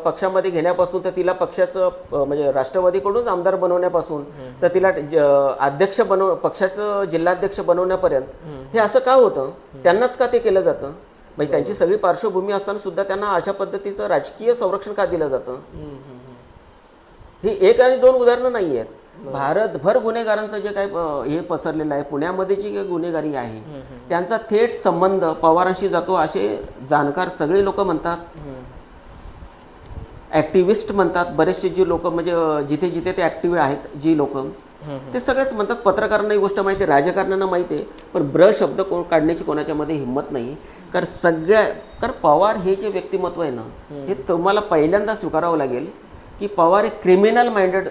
पक्षामध्ये घेण्यापासून, तर तिला पक्षाचं म्हणजे राष्ट्रवादीकडूनच आमदार बनवण्यापासून, तर तिला अध्यक्ष पक्षाचं जिल्हाध्यक्ष बनवण्यापर्यंत हे असं का होतं, त्यांनाच का ते केलं जातं? म्हणजे त्यांची सगळी पार्श्वभूमी असताना सुद्धा त्यांना अशा पद्धतीचं राजकीय संरक्षण का दिलं जातं? ही एक आणि दोन उदाहरणं नाही आहेत. भारतभर गुन्हेगारांचं जे काय हे पसरलेलं आहे, पुण्यामध्ये जी गुन्हेगारी आहे त्यांचा थेट संबंध पवारांशी जातो असे जाणकार सगळे लोक म्हणतात. ॲक्टिव्हिस्ट म्हणतात, बरेचसे जे लोक म्हणजे जिथे जिथे ते ॲक्टिव्ह आहेत जी लोक, ते सगळेच म्हणतात. पत्रकारांना ही गोष्ट माहिती आहे, राजकारण्यांना माहिती आहे, पण ब्र शब्द काढण्याची कोणाच्यामध्ये हिंमत नाही. कारण पवार हे जे व्यक्तिमत्व आहे ना, हे तुम्हाला पहिल्यांदा स्वीकारावं लागेल की पवार एक क्रिमिनल माइंडेड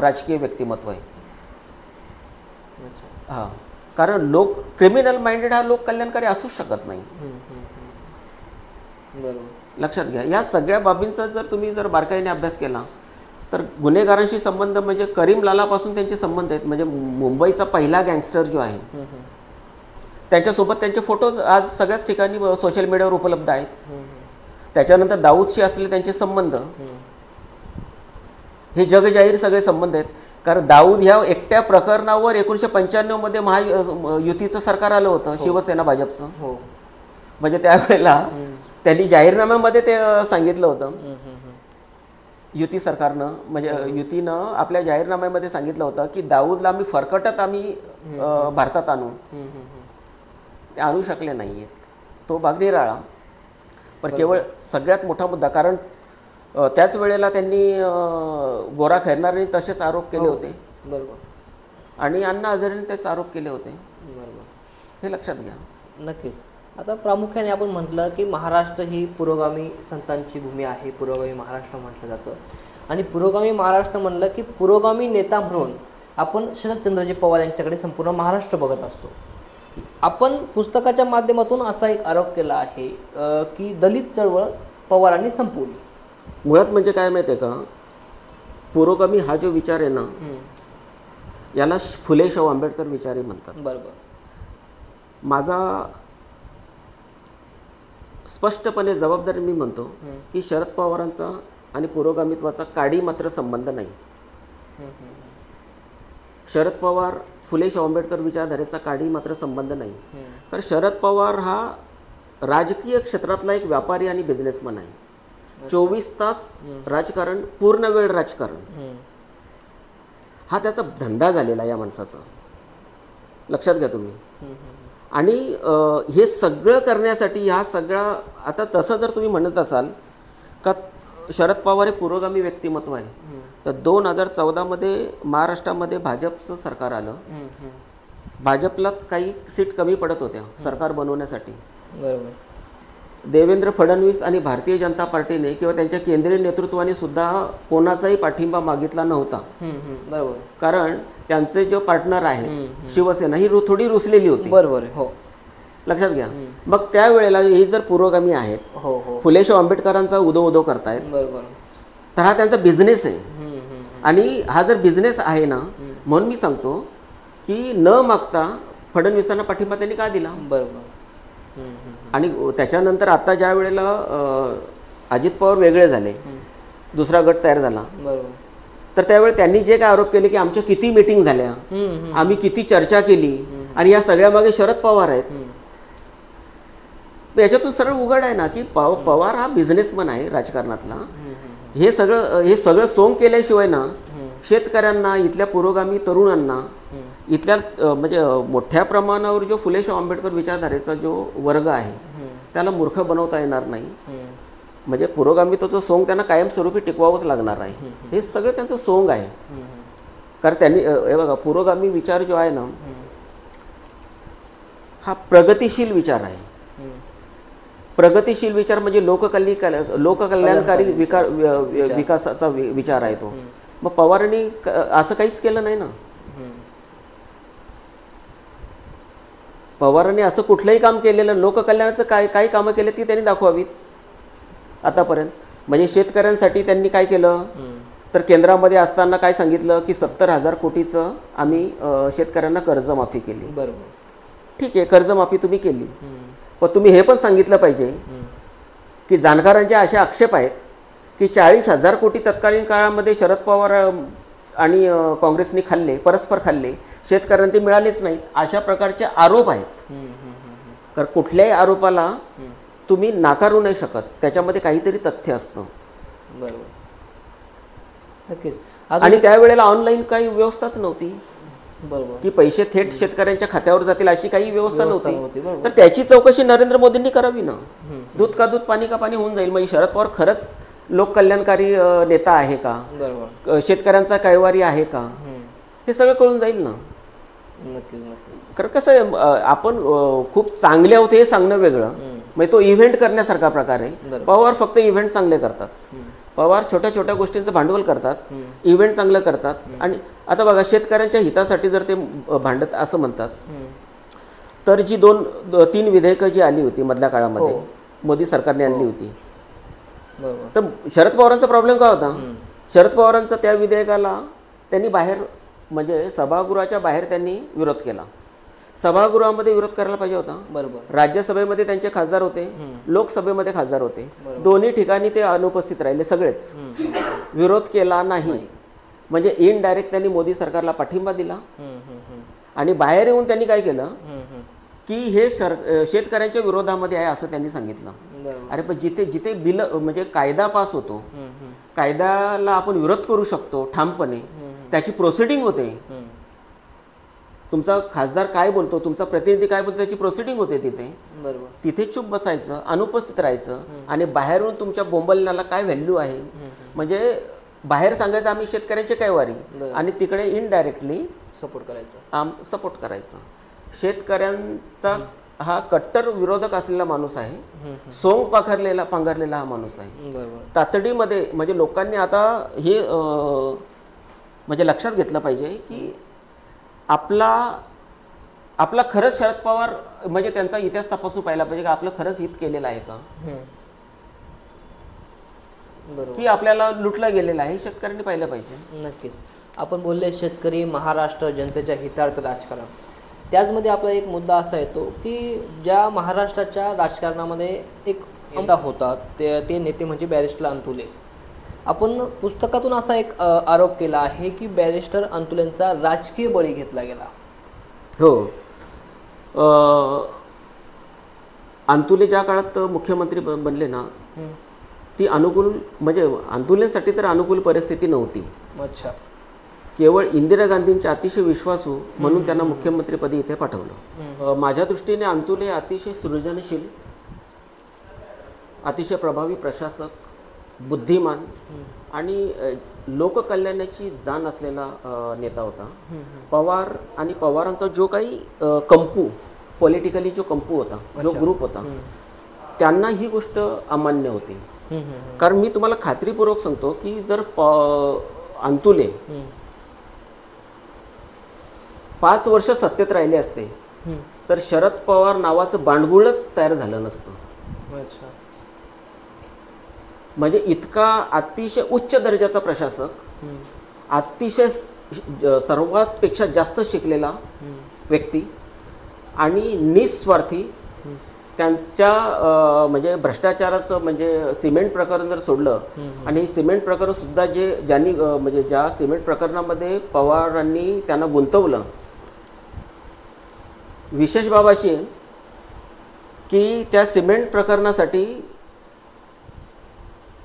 राजकीय व्यक्तिमत्व आहे. हां, कारण लोक क्रिमिनल माइंडेड हा लोक कल्याणकारी असूच शकत नाही. लक्षात घ्या. या सगळ्या बाबींचा जर तुम्ही बारकाईने अभ्यास केला तर गुन्हेगारांशी संबंध म्हणजे करीम लालापासून त्यांचे संबंध आहेत. म्हणजे मुंबईचा पहिला गँगस्टर जो आहे त्याच्यासोबत त्यांचे फोटोज आज सगळ्याच ठिकाणी सोशल मीडियावर उपलब्ध आहेत. त्याच्यानंतर दाऊदशी असलेले त्यांचे संबंध हे जगजाहीर सगळे संबंध आहेत. कारण दाऊद ह्या एकट्या प्रकरणावर 1995 मध्ये महायुतीचं सरकार आलं होतं, शिवसेना भाजपचं. म्हणजे त्यावेळेला त्यांनी जाहीरनाम्यामध्ये ते सांगितलं होतं युती सरकारनं म्हणजे युतीनं आपल्या जाहीरनाम्यामध्ये सांगितलं होतं की दाऊदला आम्ही फरकटत आम्ही भारतात आणू. ते आणू शकले नाही आहेत, तो भाग निराळा. पण केवळ सगळ्यात मोठा मुद्दा, कारण त्याच वेळेला त्यांनी गोरा खैरनारांनी तसेच आरोप केले होते बरोबर आणि अण्णा हजारेंनी तेच आरोप केले होते. बरोबर, हे लक्षात घ्या. नक्कीच. आता प्रामुख्याने आपण म्हटलं की महाराष्ट्र ही पुरोगामी संतांची भूमी आहे, पुरोगामी महाराष्ट्र म्हटलं जातं. आणि पुरोगामी महाराष्ट्र म्हणलं की पुरोगामी नेता म्हणून आपण शरदचंद्रजी पवार यांच्याकडे संपूर्ण महाराष्ट्र बघत असतो. आपण पुस्तकाच्या माध्यमातून असा एक आरोप केला आहे की दलित चळवळ पवारांनी संपवली. मुळात म्हणजे काय माहिती आहे का, पुरोगामी हा जो विचार आहे ना, याला फुले शाहू आंबेडकर विचारही म्हणतात. बरोबर. माझा स्पष्टपणे जबाबदारी मी म्हणतो की शरद पवारांचा आणि पुरोगामित्वाचा काडी मात्र संबंध नाही. शरद पवार फुले शाहू आंबेडकर विचारधारेचा काडी मात्र संबंध नाही. कारण शरद पवार हा राजकीय क्षेत्रातला एक व्यापारी आणि बिझनेसमॅन आहे. 24 तास राजकारण, पूर्ण वेळ राजकारण हा त्याचा धंदा झालेला या माणसाचा, लक्षात घ्या तुम्ही. आणि हे सगळं करण्यासाठी हा सगळा, आता तसं जर तुम्ही म्हणत असाल का शरद पवार हे पुरोगामी व्यक्तिमत्व आहे, तर 2014 मध्ये महाराष्ट्रामध्ये भाजपचं सरकार आलं. भाजपला काही सीट कमी पडत होत्या सरकार बनवण्यासाठी. बरोबर. देवेंद्र फडणवीस आणि भारतीय जनता पार्टीने किंवा त्यांच्या केंद्रीय नेतृत्वाने सुद्धा कोणाचाही पाठिंबा मागितला नव्हता. बरोबर. कारण त्यांचे जो पार्टनर आहे शिवसेना ही थोडी रुसलेली होती. बरोबर. हो, लक्षात घ्या. मग त्यावेळेला हे जर पुरोगामी आहेत, हो हो, फुले शाहू आंबेडकरांचा उदो उदो करतायत, बरोबर, तर हा त्यांचा बिझनेस आहे. आणि हा जर बिझनेस आहे ना, म्हणून मी सांगतो की न मागता फडणवीसांना पाठिंबा त्यांनी का दिला. बरोबर. आणि त्याच्यानंतर आता ज्या वेळेला अजित पवार वेगळे झाले, दुसरा गट तयार झाला, बरोबर, तर त्यावेळी त्यांनी जे काय आरोप केले की आमच्या किती मीटिंग झाल्या, आम्ही किती चर्चा केली, आणि या सगळ्यामागे शरद पवार आहेत. याच्यातून सरळ उघड आहे ना की पवार हा बिझनेसमॅन आहे राजकारणातला. हे सगळं सोंग केल्याशिवाय ना शेतकऱ्यांना, इथल्या पुरोगामी तरुणांना, इथल्या म्हणजे मोठ्या प्रमाणावर जो फुले शाहू आंबेडकर विचारधारेचा जो वर्ग आहे त्याला मूर्ख बनवता येणार नाही. म्हणजे पुरोगामित्वाचा सोंग त्यांना कायमस्वरूपी टिकवावंच लागणार आहे. हे सगळं त्यांचं सोंग आहे. कारण त्यांनी हे बघा, पुरोगामी विचार जो आहे ना हा प्रगतिशील विचार आहे. प्रगतिशील विचार म्हणजे लोककल्याणकारी विकासाचा विचार आहे तो. मग पवारांनी असं काहीच केलं नाही ना. पवारांनी असं कुठलंही काम केलेलं, लोककल्याणाचं काही कामं केले ती त्यांनी दाखवावीत आतापर्यंत. म्हणजे शेतकऱ्यांसाठी त्यांनी काय केलं, तर केंद्रामध्ये असताना काय सांगितलं की 70,000 कोटीचं आम्ही शेतकऱ्यांना कर्जमाफी केली. बरोबर, ठीक आहे, कर्जमाफी तुम्ही केली, पण तुम्ही हे पण सांगितलं पाहिजे की जाणकारांचे असे आक्षेप आहेत की 40,000 कोटी तत्कालीन काळामध्ये शरद पवार आणि काँग्रेसने खाल्ले, परस्पर खाल्ले, शेतकऱ्यांना ते मिळालेच नाहीत, अशा प्रकारचे आरोप आहेत. कारण कुठल्याही आरोपाला तुम्ही नाकारू नाही शकत, त्याच्यामध्ये काहीतरी तथ्य असतं. बरोबर, नक्कीच. आणि त्यावेळेला ऑनलाईन काही व्यवस्थाच नव्हती. बरोबर, की पैसे थेट शेतकऱ्यांच्या खात्यावर जातील अशी काही व्यवस्था नव्हती. बरोबर. तर त्याची चौकशी नरेंद्र मोदींनी करावी ना. दूध का दूध, पाणी का पाणी होऊन जाईल. म्हणजे शरद पवार खरंच लोककल्याणकारी नेता आहे का, बरोबर, शेतकऱ्यांचा कैवारी आहे का, हे सगळं कळून जाईल ना. नक्कीच, नक्कीच. कारण कसं आहे, आपण खूप चांगले होते हे सांगणं वेगळं, म्हणजे तो इव्हेंट करण्यासारखा प्रकार आहे. पवार फक्त इव्हेंट चांगले करतात. पवार छोट्या छोट्या गोष्टींचं भांडवल करतात, इव्हेंट चांगलं करतात. आणि आता बघा, शेतकऱ्यांच्या हितासाठी जर ते भांडत असं म्हणतात, तर जी 2-3 विधेयकं जी आली होती मधल्या काळामध्ये मोदी सरकारने आणली होती, तर शरद पवारांचा प्रॉब्लेम काय होता, शरद पवारांचा त्या विधेयकाला त्यांनी बाहेर, म्हणजे सभागृहाच्या बाहेर त्यांनी विरोध केला. सभागृहामध्ये विरोध करायला पाहिजे होता. बरोबर, राज्यसभेमध्ये त्यांचे खासदार होते, लोकसभेमध्ये खासदार होते, दोन्ही ठिकाणी ते अनुपस्थित राहिले, सगळेच. विरोध केला नाही, म्हणजे इनडायरेक्ट त्यांनी मोदी सरकारला पाठिंबा दिला. आणि बाहेर येऊन त्यांनी काय केलं की हे शेतकऱ्यांच्या विरोधामध्ये आहे असं त्यांनी सांगितलं. अरे पण जिथे जिथे बिल, म्हणजे कायदा पास होतो कायद्याला आपण विरोध करू शकतो ठामपणे, त्याची प्रोसिडिंग होते. तुमचा खासदार काय बोलतो, तुमचा प्रतिनिधी काय बोलतो, त्याची प्रोसिडिंग होते तिथे. बरोबर. तिथे चूप बसायचं, अनुपस्थित राहायचं आणि बाहेरून तुमच्या बोंबलण्याला काय व्हॅल्यू आहे. म्हणजे बाहेर सांगायचं आम्ही शेतकऱ्यांचे कैवारी आणि तिकडे इनडायरेक्टली सपोर्ट करायचं. शेतकऱ्यांचा हा कट्टर विरोधक असलेला माणूस आहे, सोंग पांघरलेला हा माणूस आहे. तातडीमध्ये म्हणजे लोकांनी आता हे म्हणजे लक्षात घेतलं पाहिजे की आपला खरंच शरद पवार म्हणजे त्यांचा इतिहास तपासून पाहिला पाहिजे की आपलं खरंच हित केलेलं आहे का, की आपल्याला लुटलं गेलेलं आहे, शेतकऱ्यांनी पाहिलं पाहिजे. नक्कीच. आपण बोलले शेतकरी, महाराष्ट्र, जनतेच्या हितार्थ राजकारण. त्याचमध्ये आपला एक मुद्दा असा येतो की ज्या महाराष्ट्राच्या राजकारणामध्ये एक आमदार होता ते नेते म्हणजे बॅरिस्टर अंतुले. आपण पुस्तकातून असा एक आरोप केला आहे की बॅरिस्टर अंतुलेंचा राजकीय बळी घेतला गेला. हो. अंतुले ज्या काळात मुख्यमंत्री बनले ना, ती अनुकूल म्हणजे अंतुलेंसाठी तर अनुकूल परिस्थिती नव्हती. अच्छा. केवळ इंदिरा गांधींच्या अतिशय विश्वासू म्हणून त्यांना मुख्यमंत्रीपदी इथे पाठवलं. माझ्या दृष्टीने अंतुले अतिशय सृजनशील, अतिशय प्रभावी प्रशासक, बुद्धिमान आणि लोककल्याणाची जाण असलेला नेता होता. पवार आणि पवारांचा जो काही कंपू, पॉलिटिकली जो कंपू होता, जो ग्रुप होता, त्यांना ही गोष्ट अमान्य होती. कारण मी तुम्हाला खात्रीपूर्वक सांगतो की जर अंतुले 5 वर्ष सत्तेत राहिले असते तर शरद पवार नावाचं बांडगुळच तयार झालं नसतं. म्हणजे इतका अतिशय उच्च दर्जाचा प्रशासक, अतिशय सर्वात पेक्षा जास्त शिकलेला व्यक्ती आणि निस्वार्थी. त्यांच्या म्हणजे भ्रष्टाचाराचं म्हणजे सिमेंट प्रकरण जर सोडलं, आणि सिमेंट प्रकरण सुद्धा ज्यांनी म्हणजे ज्या सिमेंट प्रकरणामध्ये पवारांनी त्यांना गुंतवलं, विशेष बाब अशी की त्या सिमेंट प्रकरणासाठी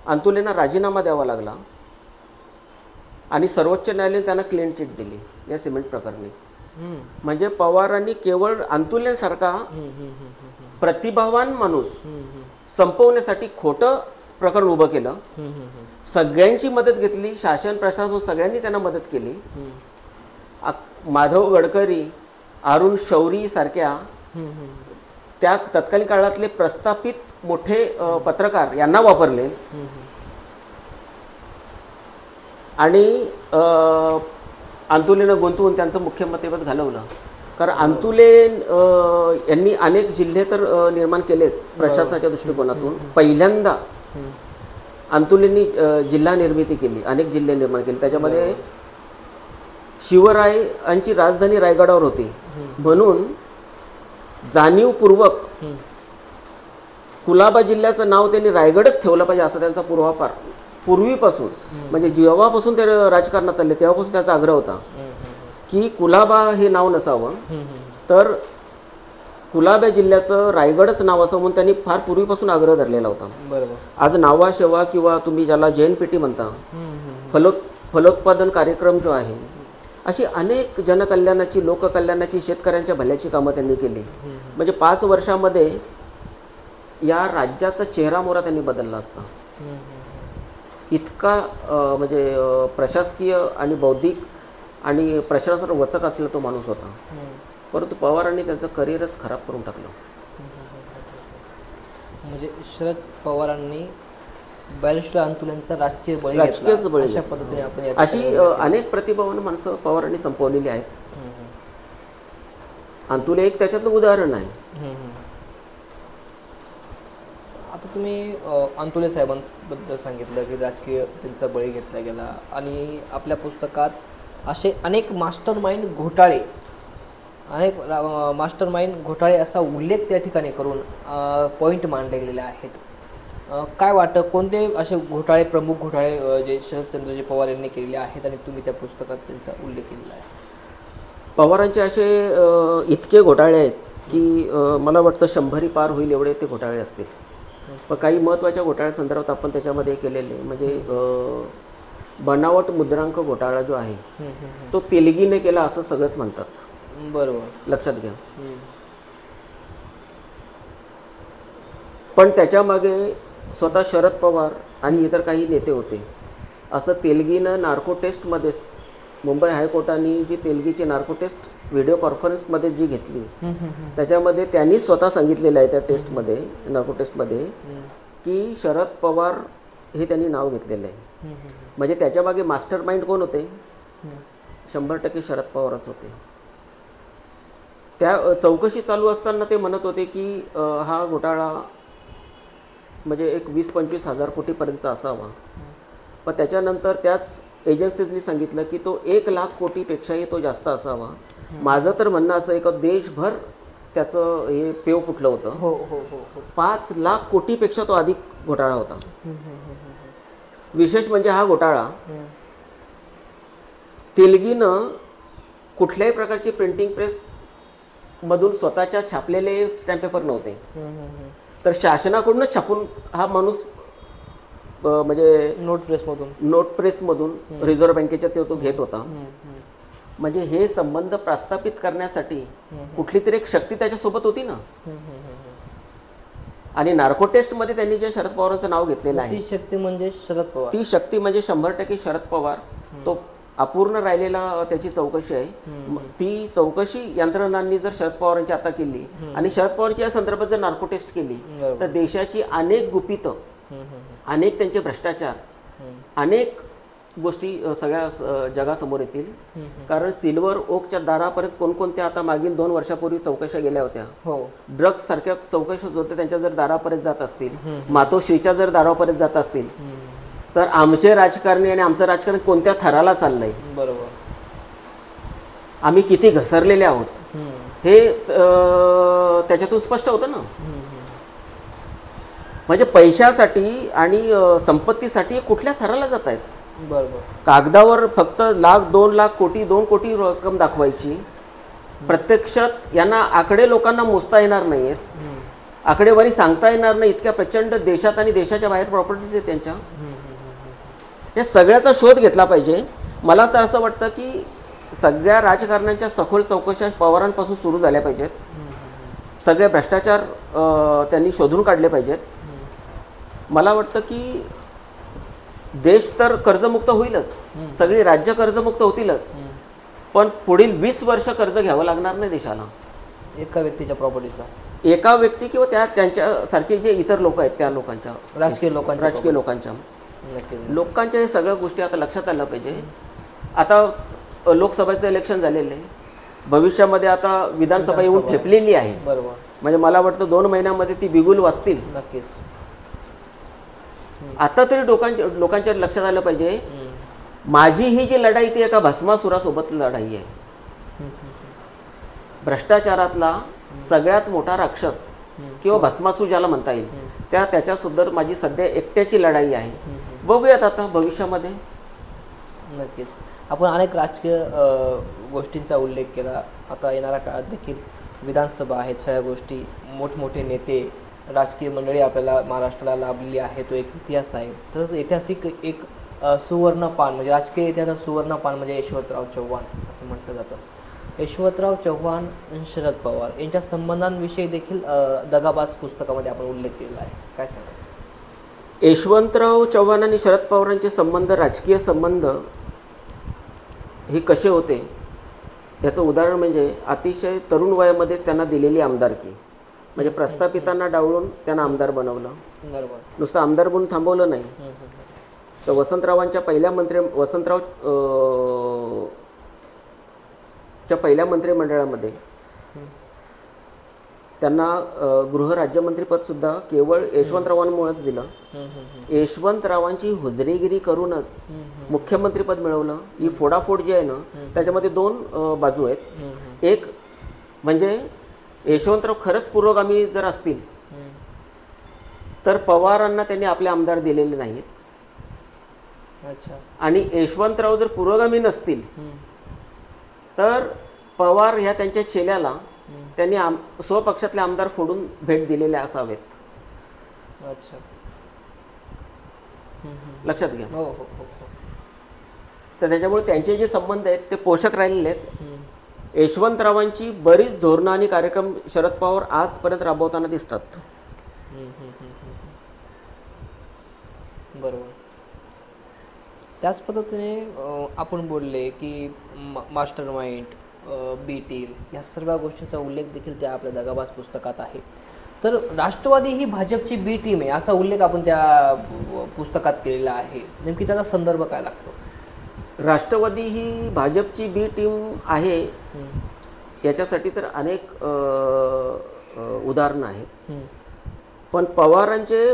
अंतुलेंना राजीनामा द्यावा लागला आणि सर्वोच्च न्यायालयाने त्यांना क्लीन चिट दिली या सिमेंट प्रकरणी. म्हणजे पवारांनी केवळ अंतुलेंसारखा प्रतिभावान माणूस संपवण्यासाठी खोटं प्रकरण उभं केलं. सगळ्यांची मदत घेतली, शासन प्रशासन सगळ्यांनी त्यांना मदत केली. माधव गडकरी, अरुण शौरी सारख्या त्या तत्कालीन काळातले प्रस्थापित मोठे पत्रकार यांना वापरले आणि अंतुलेनं गुंतवून त्यांचं मुख्यमंत्रीपद घालवलं. कारण अंतुले यांनी अनेक जिल्हे तर निर्माण केलेच प्रशासनाच्या दृष्टिकोनातून. पहिल्यांदा अंतुलेंनी जिल्हा निर्मिती केली, अनेक जिल्हे निर्माण केले. त्याच्यामध्ये शिवरायांची राजधानी रायगडावर होती म्हणून जाणीवपूर्वक कुलाबा जिल्ह्याचं नाव त्यांनी रायगडच ठेवलं पाहिजे असा त्यांचा पूर्वापार पूर्वीपासून, म्हणजे जेव्हापासून ते राजकारणात आले तेव्हापासून त्याचा आग्रह होता की कुलाबा हे नाव नसावं, तर कुलाबा जिल्ह्याचं रायगडच नाव असावं म्हणून त्यांनी फार पूर्वीपासून आग्रह धरलेला होता. आज नावा शेवा किंवा तुम्ही ज्याला जैनपेटी म्हणता, फलोत्पादन कार्यक्रम जो आहे, अशी अनेक जनकल्याणाची, लोककल्याणाची, शेतकऱ्यांच्या भल्याची कामं त्यांनी केली. म्हणजे 5 वर्षामध्ये या राज्याचा चेहरा मोहरा त्यांनी बदलला असता. इतका म्हणजे प्रशासकीय आणि बौद्धिक आणि प्रशासनावर वचक असलेला तो माणूस होता. परंतु पवारांनी त्यांचं करिअरच खराब करून टाकलं. म्हणजे शरद पवारांनी बॅरिस्टर अंतुलेंचा राजकीय बळी अशा पद्धतीने आपण अशी अनेक प्रतिभावान माणसं पवारांनी संपवलेली आहेत. अंतुले एक त्याच्यातलं उदाहरण आहे. आता तुम्ही अंतुले साहेबांबद्दल सांगितलं की राजकीय त्यांचा बळी घेतला गेला आणि आपल्या पुस्तकात असे अनेक मास्टर माइंड घोटाळे असा उल्लेख त्या ठिकाणी करून पॉईंट मांडले गेलेले आहेत. काय वाटतं, कोणते असे घोटाळे, प्रमुख घोटाळे जे शरदचंद्रजी पवार यांनी केलेले आहेत आणि तुम्ही त्या पुस्तकात त्यांचा उल्लेख केलेला आहे? पवारांचे असे इतके घोटाळे आहेत की मला वाटतं 100ही पार होईल एवढे ते घोटाळे असतील. पण काही महत्त्वाच्या घोटाळ्यासंदर्भात आपण त्याच्यामध्ये केलेले म्हणजे बनावट मुद्रांक घोटाळा जो आहे तो तेलगीने केला असं सगळंच म्हणतात. बरोबर, लक्षात घ्या. पण त्याच्यामागे स्वतः शरद पवार आणि इतर काही नेते होते असं तेलगीनं नार्को टेस्टमध्ये मुंबई हायकोर्टाने जी तेलगीची नार्को टेस्ट व्हिडिओ कॉन्फरन्समध्ये जी घेतली त्याच्यामध्ये त्यांनी स्वतः सांगितलेलं आहे त्या टेस्टमध्ये नार्को टेस्टमध्ये की शरद पवार हे त्यांनी नाव घेतलेलं आहे. म्हणजे त्याच्यामागे मास्टर माइंड कोण होते? 100% शरद पवारच होते. त्या चौकशी चालू असताना ते म्हणत होते की हा घोटाळा म्हणजे एक 20-25 हजार कोटीपर्यंत असावा. पण त्याच्यानंतर त्याच एजन्सीजनी सांगितलं की तो 1 लाख कोटीपेक्षाही तो जास्त असावा. माझं तर म्हणणं असं आहे की देशभर त्याचं हे पेव फुटलं होतं. 5 लाख कोटीपेक्षा तो अधिक घोटाळा होता. विशेष म्हणजे हा घोटाळा तेलगीनं कुठल्याही प्रकारची प्रिंटिंग प्रेस मधून स्वतःच्या छापलेले स्टॅम्प पेपर नव्हते, तर शासनाकडूनच छापून हा माणूस म्हणजे नोट प्रेसमधून रिझर्व्ह बँकेच्या तो घेत होता. म्हणजे हे संबंध प्रस्थापित करण्यासाठी कुठली तरी एक शक्ती त्याच्यासोबत होती ना. आणि नार्को टेस्टमध्ये त्यांनी जे शरद पवारांचं नाव घेतलेलं आहे ती शक्ती म्हणजे शरद पवार. ती शक्ती म्हणजे 100% शरद पवार. तो अपूर्ण राहिलेला त्याची चौकशी आहे. ती चौकशी यंत्रणांनी जर शरद पवारांची आता केली आणि शरद पवारांच्या या संदर्भात जर नार्को टेस्ट केली तर देशाची अनेक गुपितं, अनेक त्यांचे भ्रष्टाचार, अनेक गोष्टी सगळ्या जगासमोर येतील. कारण सिल्वर ओकच्या दारापर्यंत कोणकोणत्या आता मागील 2 वर्षापूर्वी चौकशा गेल्या होत्या. ड्रग्स सारख्या चौकशा होत्या त्यांच्या जर दारापर्यंत जात असतील, मातोश्रीच्या जर दारापर्यंत जात असतील तर आमचे राजकारणी आणि आमचं राजकारण कोणत्या थराला चाललंय, बरोबर, आम्ही किती घसरलेले आहोत हे त्याच्यातून स्पष्ट होतं ना. म्हणजे पैशासाठी आणि संपत्तीसाठी कुठल्या थराला जात आहेत. बरोबर. कागदावर फक्त 1 लाख 2 लाख कोटी 2 कोटी रक्कम दाखवायची, प्रत्यक्षात यांना आकडे लोकांना मोजता येणार नाहीत, आकडेवारी सांगता येणार नाही. इतक्या प्रचंड देशात आणि देशाच्या बाहेर प्रॉपर्टीज आहेत त्यांच्या. या सगळ्याचा शोध घेतला पाहिजे. मला तर असं वाटतं की सगळ्या राजकारण्यांच्या सखोल चौकशा पवारांपासून सुरू झाल्या पाहिजेत. सगळे भ्रष्टाचार त्यांनी शोधून काढले पाहिजेत. मला वाटतं की देश तर कर्जमुक्त होईलच, सगळी राज्य कर्जमुक्त होतीलच, पण पुढील 20 वर्ष कर्ज घ्यावं लागणार नाही देशाला एका व्यक्तीच्या प्रॉपर्टीचा. एका व्यक्ती किंवा त्यांच्यासारखे जे इतर लोक आहेत त्या लोकांच्या, राजकीय लोकांच्या हे सगळ्या गोष्टी आता लक्षात आल्या पाहिजे. आता लोकसभेचं इलेक्शन झालेलं आहे, भविष्यामध्ये आता विधानसभा येऊन ठेपलेली आहे. बरोबर. म्हणजे मला वाटतं 2 महिन्यामध्ये ती बिगुल वाचतील. नक्कीच. आता तरी लोकांच्या लक्षात आलं पाहिजे माझी ही जी लढाई ती एका भस्मासुरासोबत लढाई आहे. भ्रष्टाचारातला सगळ्यात मोठा राक्षस किंवा भस्मासूर ज्याला म्हणता येईल त्याच्यासुद्धा माझी सध्या एकट्याची लढाई आहे. बघूयात आता भविष्यामध्ये. नक्कीच. आपण अनेक राजकीय गोष्टींचा उल्लेख केला. आता येणाऱ्या काळात देखील विधानसभा आहेत, सगळ्या गोष्टी, मोठमोठे नेते, राजकीय मंडळी आपल्याला महाराष्ट्राला लाभलेली आहे. तो एक इतिहास आहे. तसंच ऐतिहासिक एक सुवर्णपान म्हणजे राजकीय इतिहासात सुवर्णपान म्हणजे यशवंतराव चव्हाण असं म्हटलं जातं. यशवंतराव चव्हाण आणि शरद पवार यांच्या संबंधांविषयी देखील दगाबाज पुस्तकामध्ये आपण उल्लेख केलेला आहे. काय सांगा? यशवंतराव चव्हाण आणि शरद पवारांचे संबंध, राजकीय संबंध हे कसे होते याचं उदाहरण म्हणजे अतिशय तरुण वयामध्येच त्यांना दिलेली आमदारकी. म्हणजे प्रस्थापितांना डावळून त्यांना आमदार बनवलं. बरोबर. नुसतं आमदार बनून थांबवलं नाही. तर वसंतरावांच्या पहिल्या मंत्रिमंडळामध्ये त्यांना गृहराज्यमंत्रीपद सुद्धा केवळ यशवंतरावांमुळेच दिलं. यशवंतरावांची हुजरेगिरी करूनच मुख्यमंत्रीपद मिळवलं. ही फोडाफोड जी आहे ना त्याच्यामध्ये 2 बाजू आहेत. एक म्हणजे यशवंतराव खरंच पुरोगामी जर असतील तर पवारांना त्यांनी आपले आमदार दिलेले नाहीत. आणि यशवंतराव जर पुरोगामी नसतील तर पवार ह्या त्यांच्या चेल्याला त्यांनी स्वपक्षातले आमदार फोडून भेट दिलेले असावेत. अच्छा. लक्षात घ्या. हो हो हो हो. तर त्याच्यामुळे त्यांचे जे संबंध आहेत ते पोषक राहिलेले आहेत. हम्म. यशवंतरावांची बरीच धोरणं आणि कार्यक्रम शरद पवार आजपर्यंत राबवताना दिसतात. बरोबर. त्याच पद्धतीने आपण बोलले की मास्टर माइंड, बी टीम या सर्व गोष्टींचा उल्लेख देखील त्या आपल्या दगाबाज पुस्तकात आहे. तर राष्ट्रवादी ही भाजपची बी टीम आहे असा उल्लेख आपण त्या पुस्तकात केलेला आहे. नेमकी त्याचा संदर्भ काय लागतो? राष्ट्रवादी ही भाजपची बी टीम आहे याच्यासाठी तर अनेक उदाहरणं आहेत. पण पवारांचे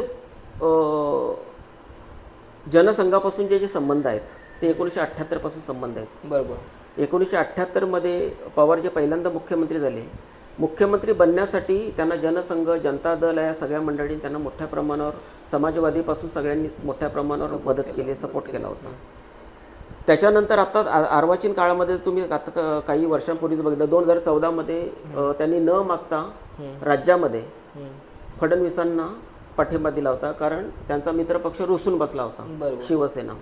जनसंघापासून जे संबंध आहेत ते 1978 पासून संबंध आहेत. बरोबर. 1978 मध्ये पवार जे पहिल्यांदा मुख्यमंत्री झाले, मुख्यमंत्री बनण्यासाठी त्यांना जनसंघ, जनता दल या सगळ्या मंडळींनी त्यांना मोठ्या प्रमाणावर, समाजवादीपासून सगळ्यांनीच मोठ्या प्रमाणावर मदत केली, सपोर्ट केला होता. त्याच्यानंतर आता अर्वाचीन काळामध्ये तुम्ही आता काही वर्षांपूर्वीच बघितलं, 2014 मध्ये त्यांनी न मागता राज्यामध्ये फडणवीसांना पाठिंबा दिला होता, कारण त्यांचा मित्रपक्ष रुसून बसला होता, शिवसेना.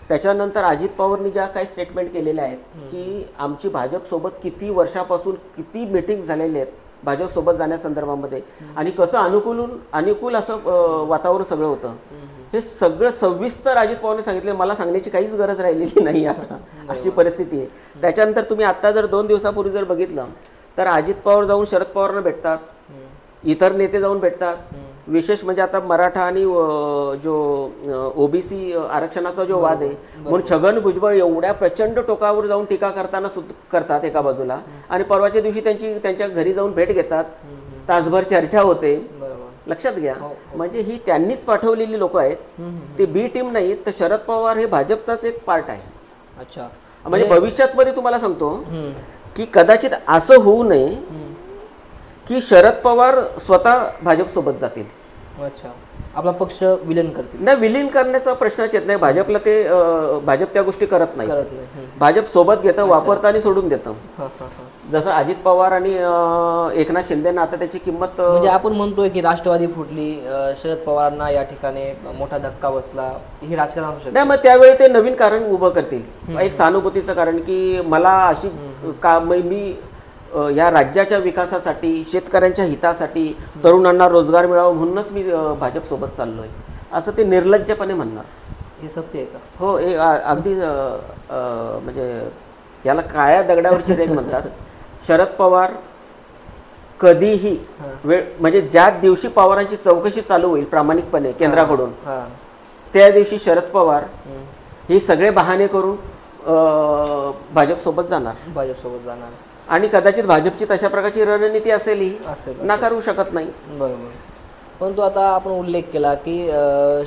त्याच्यानंतर अजित पवारनी ज्या काही स्टेटमेंट केलेल्या आहेत की आमची भाजपसोबत किती वर्षापासून किती मीटिंग झालेले आहेत भाजपसोबत जाण्यासंदर्भामध्ये, आणि कसं अनुकूल असं वातावरण सगळं होतं, हे सगळं सविस्तर अजित पवारने सांगितलं. मला सांगण्याची काहीच गरज राहिलेली नाही आता, अशी परिस्थिती आहे. त्याच्यानंतर तुम्ही आता जर 2 दिवसापूर्वी जर बघितलं तर अजित पवार जाऊन शरद पवारांना भेटतात, इतर नेते जाऊन भेटतात. विशेष म्हणजे आता मराठा आणि जो ओबीसी आरक्षणाचा जो वाद आहे म्हणून छगन भुजबळ एवढ्या प्रचंड टोकावर जाऊन टीका करताना करतात एका बाजूला, आणि परवाच्या दिवशी त्यांच्या घरी जाऊन भेट घेतात, तासभर चर्चा होते. लक्षात घ्या, म्हणजे ही त्यांनीच पाठवलेली लोक आहेत, ते बी टीम नाही. तर शरद पवार हे भाजपचाच एक पार्ट आहे. अच्छा. म्हणजे भविष्यात मध्ये तुम्हाला सांगतो की कदाचित असं होऊ नये की शरद पवार स्वतः भाजप सोबत जातील. अच्छा. आपला पक्ष विलीन करतील? नाही, विलीन करण्याचा प्रश्नच येत नाही. भाजपला ते भाजप त्या गोष्टी करत नाही. भाजप सोबत घेतं, वापरतं आणि सोडून देतं. जसं अजित पवार आणि एकनाथ शिंदेना आता त्याची किंमत, म्हणजे आपण म्हणतोय की राष्ट्रवादी फुटली, शरद पवारांना या ठिकाणी मोठा धक्का बसला, हे राजकारण असू शकतं. नाही, मग त्यावेळी ते नवीन कारण उभं करतील, एक सहानुभूतीचं कारण की मला अशी मी या राज्याच्या विकासासाठी, शेतकऱ्यांच्या हितासाठी, तरुणांना रोजगार मिळावा म्हणूनच मी भाजप सोबत चाललोय, असं ते निर्लज्जपणे म्हणणार. हे सत्य आहे का? हो, हे अगदी म्हणजे याला काळ्या दगडावरची रेघ म्हणतात. शरद पवार कधीही म्हणजे ज्या दिवशी पवारांची चौकशी चालू होईल प्रामाणिकपणे केंद्राकडून, त्या दिवशी शरद पवार हे सगळे बहाणे करून भाजप सोबत जाणार. आणि कदाचित भाजपची तशा प्रकारची रणनीती असेल, नाकारू शकत नाही. बरोबर. परंतु आता आपण उल्लेख केला की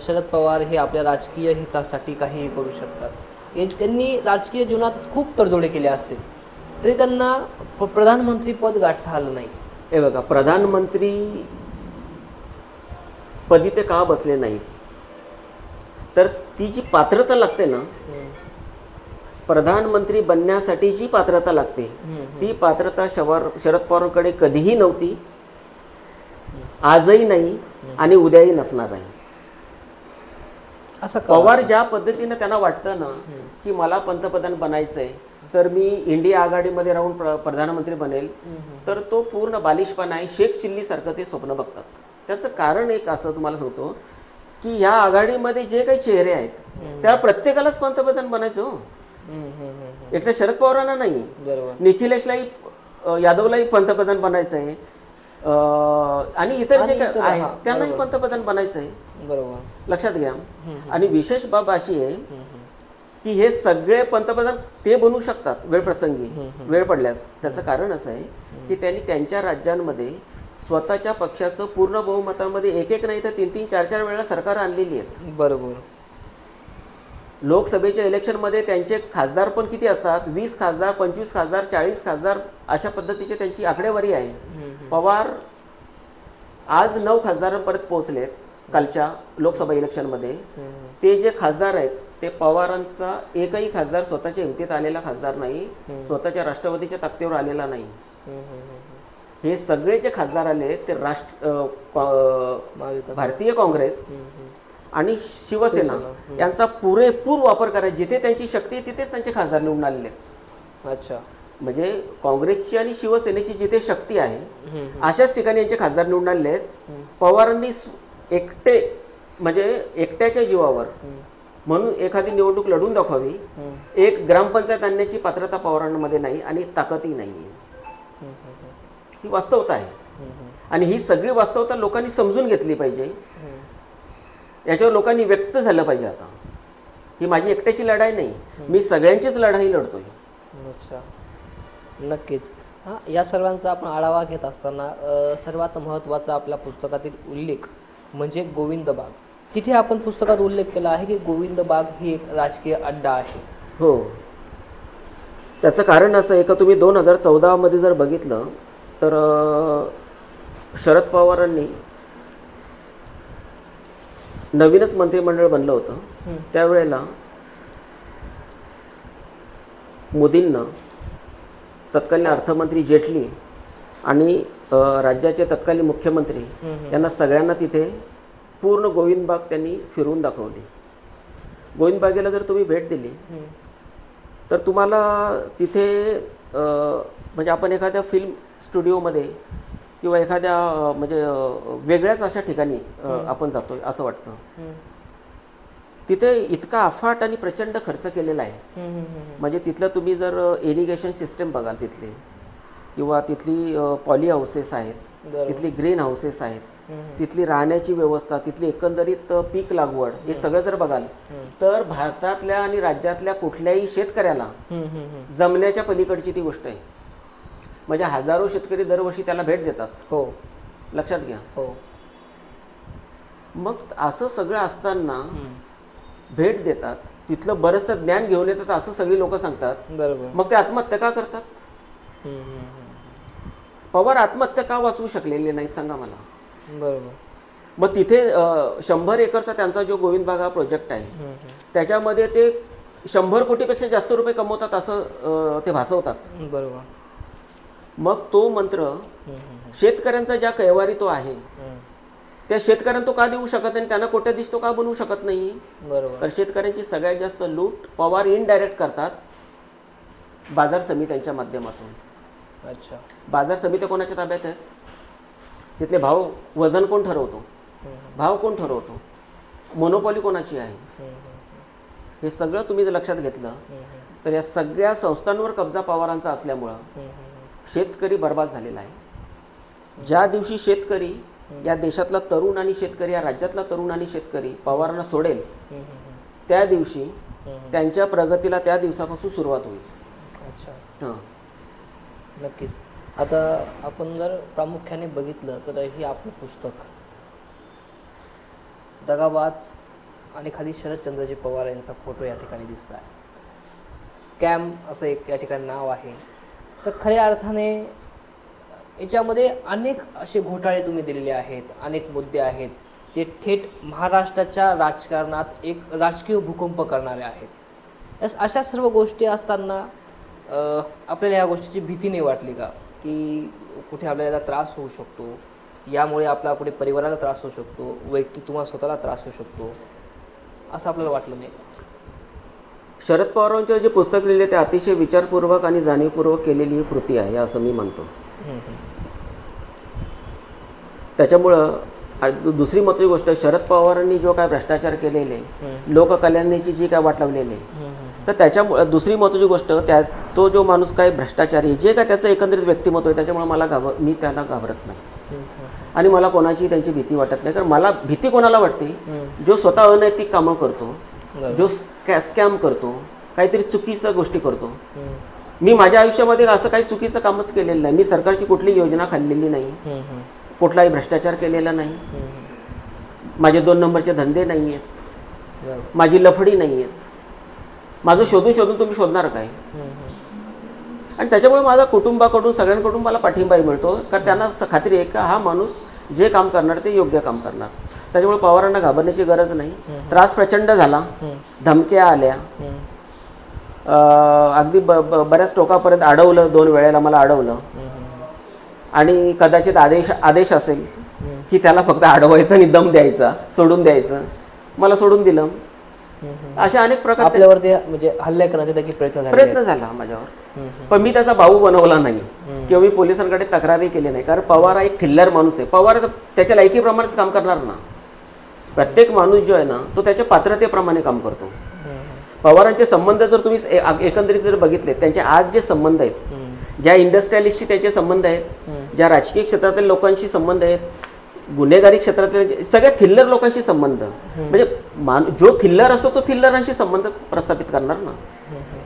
शरद पवार हे आपल्या राजकीय हितासाठी काहीही करू शकतात. त्यांनी राजकीय जीवनात खूप तडजोडे केले असतील तरी त्यांना प्रधानमंत्री पद गाठता आलं नाही. हे बघा, प्रधानमंत्री पदी ते का बसले नाही, तर ती जी पात्रता लागते ना, प्रधानमंत्री बनण्यासाठी जी पात्रता लागते ती पात्रता शरद पवारांकडे कधीही नव्हती, आजही नाही आणि उद्याही नसणार नाही. असं पवार ज्या पद्धतीने त्यांना वाटतं ना की मला पंतप्रधान बनायचंय, तर मी इंडिया आघाडीमध्ये राहून प्रधानमंत्री बनेल, तर तो पूर्ण बालिशपणा आहे. शेख चिल्ली सारखं ते स्वप्न बघतात. त्याचं कारण एक असं तुम्हाला सांगतो की या आघाडीमध्ये जे काही चेहरे आहेत त्या प्रत्येकालाच पंतप्रधान बनायचं. एकट्या शरद पवारांना नाही, निखिलेशलाही, यादवलाही पंतप्रधान बनायचं आहे, आणि इतर जे आहेत त्यांनाही पंतप्रधान बनायचं आहे. लक्षात घ्या. आणि विशेष बाब अशी आहे की हे सगळे पंतप्रधान ते बनू शकतात वेळ प्रसंगी, वेळ पडल्यास. त्याचं कारण असं आहे की त्यांनी त्यांच्या राज्यांमध्ये स्वतःच्या पक्षाचं पूर्ण बहुमतामध्ये एक नाही तर 3-3, 4-4 वेळा सरकार आणलेली आहेत. बरोबर. लोकसभेच्या इलेक्शनमध्ये त्यांचे खासदार पण किती असतात, 20 खासदार, 25 खासदार, 40 खासदार, अशा पद्धतीची त्यांची आकडेवारी आहे. पवार आज 9 खासदारांपर्यंत पोहोचलेत कालच्या लोकसभा इलेक्शनमध्ये. ते जे खासदार आहेत ते पवारांचा एकही खासदार स्वतःच्या हिमतीत आलेला खासदार नाही, स्वतःच्या राष्ट्रवादीच्या ताकदीवर आलेला नाही. हे सगळे जे खासदार आले ते महाविकास भारतीय काँग्रेस आणि शिवसेना यांचा पुरेपूर वापर करायचा. जिथे त्यांची शक्ती आहे तिथेच त्यांचे खासदार निवडून आलेले आहेत. अच्छा. म्हणजे काँग्रेसची आणि शिवसेनेची जिथे शक्ती आहे अशाच ठिकाणी यांचे खासदार निवडून आलेले आहेत. पवारांनी एकटे म्हणजे एकट्याच्या जीवावर म्हणून एखादी निवडणूक लढून दाखवावी. एक ग्रामपंचायत आणण्याची पात्रता पवारांमध्ये नाही आणि ताकदही नाही. ही वास्तवता आहे आणि ही सगळी वास्तवता लोकांनी समजून घेतली पाहिजे. याच्यावर लोकांनी व्यक्त झालं पाहिजे. आता ही माझी एकट्याची लढाई नाही, मी सगळ्यांचीच लढाई लढतोय. अच्छा, नक्कीच. हां, या सर्वांचा आपण आढावा घेत असताना सर्वात महत्त्वाचा आपल्या पुस्तकातील उल्लेख म्हणजे गोविंद बाग. तिथे आपण पुस्तकात उल्लेख केला आहे की गोविंद बाग ही एक राजकीय अड्डा आहे. हो, त्याचं कारण असं आहे का तुम्ही 2014 मध्ये जर बघितलं तर शरद पवारांनी नवीनच मंत्रिमंडळ बनलं होतं. त्यावेळेला मोदींना तत्कालीन अर्थमंत्री जेटली आणि राज्याचे तत्कालीन मुख्यमंत्री यांना सगळ्यांना तिथे पूर्ण गोविंद बाग त्यांनी फिरवून दाखवली. गोविंद बागेला जर तुम्ही भेट दिली तर तुम्हाला तिथे म्हणजे आपण एखाद्या फिल्म स्टुडिओमध्ये किंवा एखाद्या म्हणजे वेगळ्याच अशा ठिकाणी आपण जातोय असं वाटतं. तिथे इतका अफाट आणि प्रचंड खर्च केलेला आहे. म्हणजे तिथलं तुम्ही जर इरिगेशन सिस्टम बघाल तिथली किंवा तिथली पॉली हाऊसेस आहेत, तिथली ग्रीन हाऊसेस आहेत, तिथली राहण्याची व्यवस्था, तिथली एकंदरीत पीक लागवड, हे सगळं जर बघाल तर भारतातल्या आणि राज्यातल्या कुठल्याही शेतकऱ्याला जमण्याच्या पलीकडची ती गोष्ट आहे. म्हणजे हजारो शेतकरी दरवर्षी त्याला भेट देतात. हो, लक्षात घ्या. हो. मग असं सगळं असताना भेट देतात, तिथलं बरंचसं ज्ञान घेऊन येतात असं सगळी लोक सांगतात. बरोबर. मग ते आत्महत्या का करतात? पवार आत्महत्या का वाचवू शकलेले नाहीत सांगा मला. बरोबर. मग तिथे 100 एकरचा त्यांचा जो गोविंद बाग हा प्रोजेक्ट आहे त्याच्यामध्ये ते 100 कोटीपेक्षा जास्त रुपये कमवतात असं ते भासवतात. बरोबर. मग तो मंत्र शेतकऱ्यांचा ज्या कैवारी तो आहे त्या शेतकऱ्यांना तो का देऊ शकत नाही, त्यांना कोट्याधीश तो का बनवू शकत नाही? बरोबर. तर शेतकऱ्यांची सगळ्यात जास्त लूट पवार इनडायरेक्ट करतात बाजार समित्यांच्या माध्यमातून. अच्छा. बाजार समित्या कोणाच्या ताब्यात आहेत? तिथले भाव वजन कोण ठरवतो? भाव कोण ठरवतो? मोनोपॉली कोणाची आहे? हे सगळं तुम्ही जर लक्षात घेतलं तर या सगळ्या संस्थांवर कब्जा पवारांचा असल्यामुळं शेतकरी बर्बाद झालेला आहे. ज्या दिवशी शेतकरी या देशातला तरुण आणि शेतकरी, या राज्यातला तरुण आणि शेतकरी पवारांना सोडेल त्या दिवशी त्यांच्या प्रगतीला त्या दिवसापासून सुरुवात होईल. अच्छा. हां, नक्कीच. आता आपण जर प्रामुख्याने बघितलं तर हे आपलं पुस्तक दगाबाज आणि खाली शरदचंद्रजी पवार यांचा फोटो या ठिकाणी दिसत आहे. स्कॅम असं एक या ठिकाणी नाव आहे. तर खऱ्या अर्थाने याच्यामध्ये अनेक असे घोटाळे तुम्ही दिलेले आहेत, अनेक मुद्दे आहेत जे थेट महाराष्ट्राच्या राजकारणात एक राजकीय भूकंप करणारे आहेत. अशा सर्व गोष्टी असताना आपल्याला या गोष्टीची भीती नाही वाटली का की कुठे आपल्याला त्रास होऊ शकतो, यामुळे आपला कुठे परिवाराला त्रास होऊ शकतो, वैयक्तिक तुम्हाला स्वतःला त्रास होऊ शकतो, असं आपल्याला वाटलं नाही? शरद पवारांचे जे पुस्तक लिहिले ते अतिशय विचारपूर्वक आणि जाणीवपूर्वक केलेली ही कृती आहे असं मी मानतो. त्याच्यामुळं दुसरी महत्त्वाची गोष्ट, शरद पवारांनी जो काय भ्रष्टाचार केलेले, लोककल्याणाची जी काय वाट लावलेली, तर त्याच्यामुळे दुसरी महत्त्वाची गोष्ट तो जो माणूस काय भ्रष्टाचारी जे काय त्याचं एकंदरीत व्यक्तिमत्व आहे त्याच्यामुळे मी त्यांना घाबरत नाही आणि मला कोणाची त्यांची भीती वाटत नाही. कारण मला भीती कोणाला वाटते? जो स्वतः अनैतिक कामं करतो, जो स्कॅम करतो, काहीतरी चुकीच्या गोष्टी करतो. मी माझ्या आयुष्यामध्ये असं काही चुकीचं कामच केलेलं नाही. मी सरकारची कुठली योजना खाल्लेली नाही, कुठलाही भ्रष्टाचार केलेला नाही, माझे 2 नंबरचे धंदे नाही आहेत, माझी लफडी नाही आहेत. माझं शोधून शोधून तुम्ही शोधणार काय? आणि त्याच्यामुळे माझ्या कुटुंबाकडून सगळ्यांकडून मला पाठिंबाही मिळतो. कारण त्यांना खात्री आहे का हा माणूस जे काम करणार ते योग्य काम करणार. त्याच्यामुळे पवारांना घाबरण्याची गरज नाही. त्रास प्रचंड झाला, धमक्या आल्या, अगदी बऱ्याच टोकापर्यंत अडवलं, 2 वेळेला मला अडवलं. आणि कदाचित आदेश असेल की त्याला फक्त अडवायचं आणि दम द्यायचा, सोडून द्यायचं, मला सोडून दिलं. अशा अनेक प्रकार आपल्यावरती म्हणजे हल्ले करण्याचे देखील प्रयत्न झाला माझ्यावर. पण मी त्याचा भाऊ बनवला नाही किंवा मी पोलिसांकडे तक्रारही केली नाही, कारण पवार हा एक थिल्लर माणूस आहे. पवार त्याच्या लायकीप्रमाणेच काम करणार ना. प्रत्येक माणूस जो आहे ना तो त्याच्या पात्रतेप्रमाणे काम करतो. पवारांचे संबंध जर तुम्ही एकंदरीत जर बघितले, त्यांचे आज जे संबंध आहेत, ज्या इंडस्ट्रियलिस्टशी त्याचे संबंध आहेत, ज्या राजकीय क्षेत्रातील लोकांशी संबंध आहेत, गुन्हेगारी क्षेत्रातील सगळ्या थिल्लर लोकांशी संबंध, म्हणजे जो थिल्लर असतो तो थिल्लरांशी संबंधच प्रस्थापित करणार ना.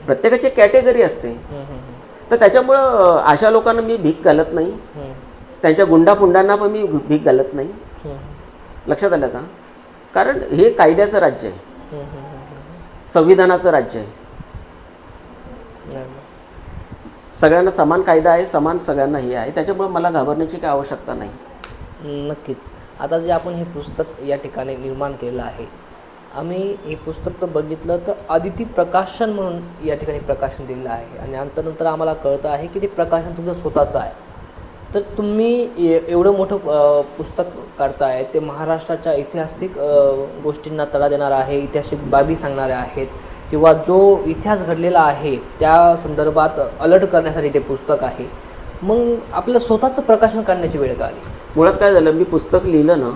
प्रत्येकाची कॅटेगरी असते. तर त्याच्यामुळं अशा लोकांना मी भीक घालत नाही, त्यांच्या गुंडाफुंडांना पण मी भीक घालत नाही. लक्षात आलं का? कारण हे कायद्याचं राज्य आहे, संविधानाचं राज्य आहे. सगळ्यांना समान कायदा आहे, समान सगळ्यांना हे आहे. त्याच्यामुळे मला घाबरण्याची काही आवश्यकता नाही. नक्कीच. आता जे आपण हे पुस्तक या ठिकाणी निर्माण केलेलं आहे, आम्ही हे पुस्तक तर बघितलं तर आदिती प्रकाशन म्हणून या ठिकाणी प्रकाशन दिलेलं आहे आणि नंतर आम्हाला कळतं आहे की ते प्रकाशन तुमचं स्वतःचं आहे. तर तुम्ही एवढं मोठं पुस्तक काढताय, ते महाराष्ट्राच्या ऐतिहासिक गोष्टींना तडा देणार आहे, ऐतिहासिक बाबी सांगणाऱ्या आहेत किंवा जो इतिहास घडलेला आहे त्या संदर्भात अलर्ट करण्यासाठी ते पुस्तक आहे. मग आपलं स्वतःचं प्रकाशन काढण्याची वेळ का आली? मुळात काय झालं, मी पुस्तक लिहिलं ना,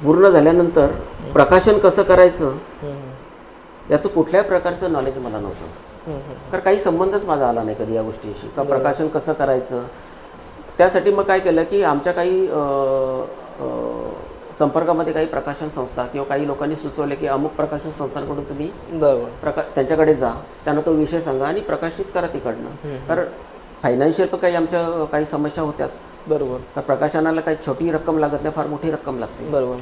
पूर्ण झाल्यानंतर प्रकाशन कसं करायचं याचं कुठल्याही प्रकारचं नॉलेज मला नव्हतं. कारण काही संबंधच माझा आला नाही कधी या गोष्टीशी, का प्रकाशन कसं करायचं. त्यासाठी मग काय केलं की आमच्या काही संपर्कामध्ये काही प्रकाशन संस्था किंवा काही लोकांनी सुचवले की अमुक प्रकाशन संस्थांकडून तुम्ही त्यांच्याकडे जा, त्यांना तो विषय सांगा आणि प्रकाशित करा तिकडनं. कारण फायनान्शियल पण काही आमच्या काही समस्या होत्याच. बरोबर. तर प्रकाशनाला काही छोटी रक्कम लागत नाही, फार मोठी रक्कम लागते. बरोबर.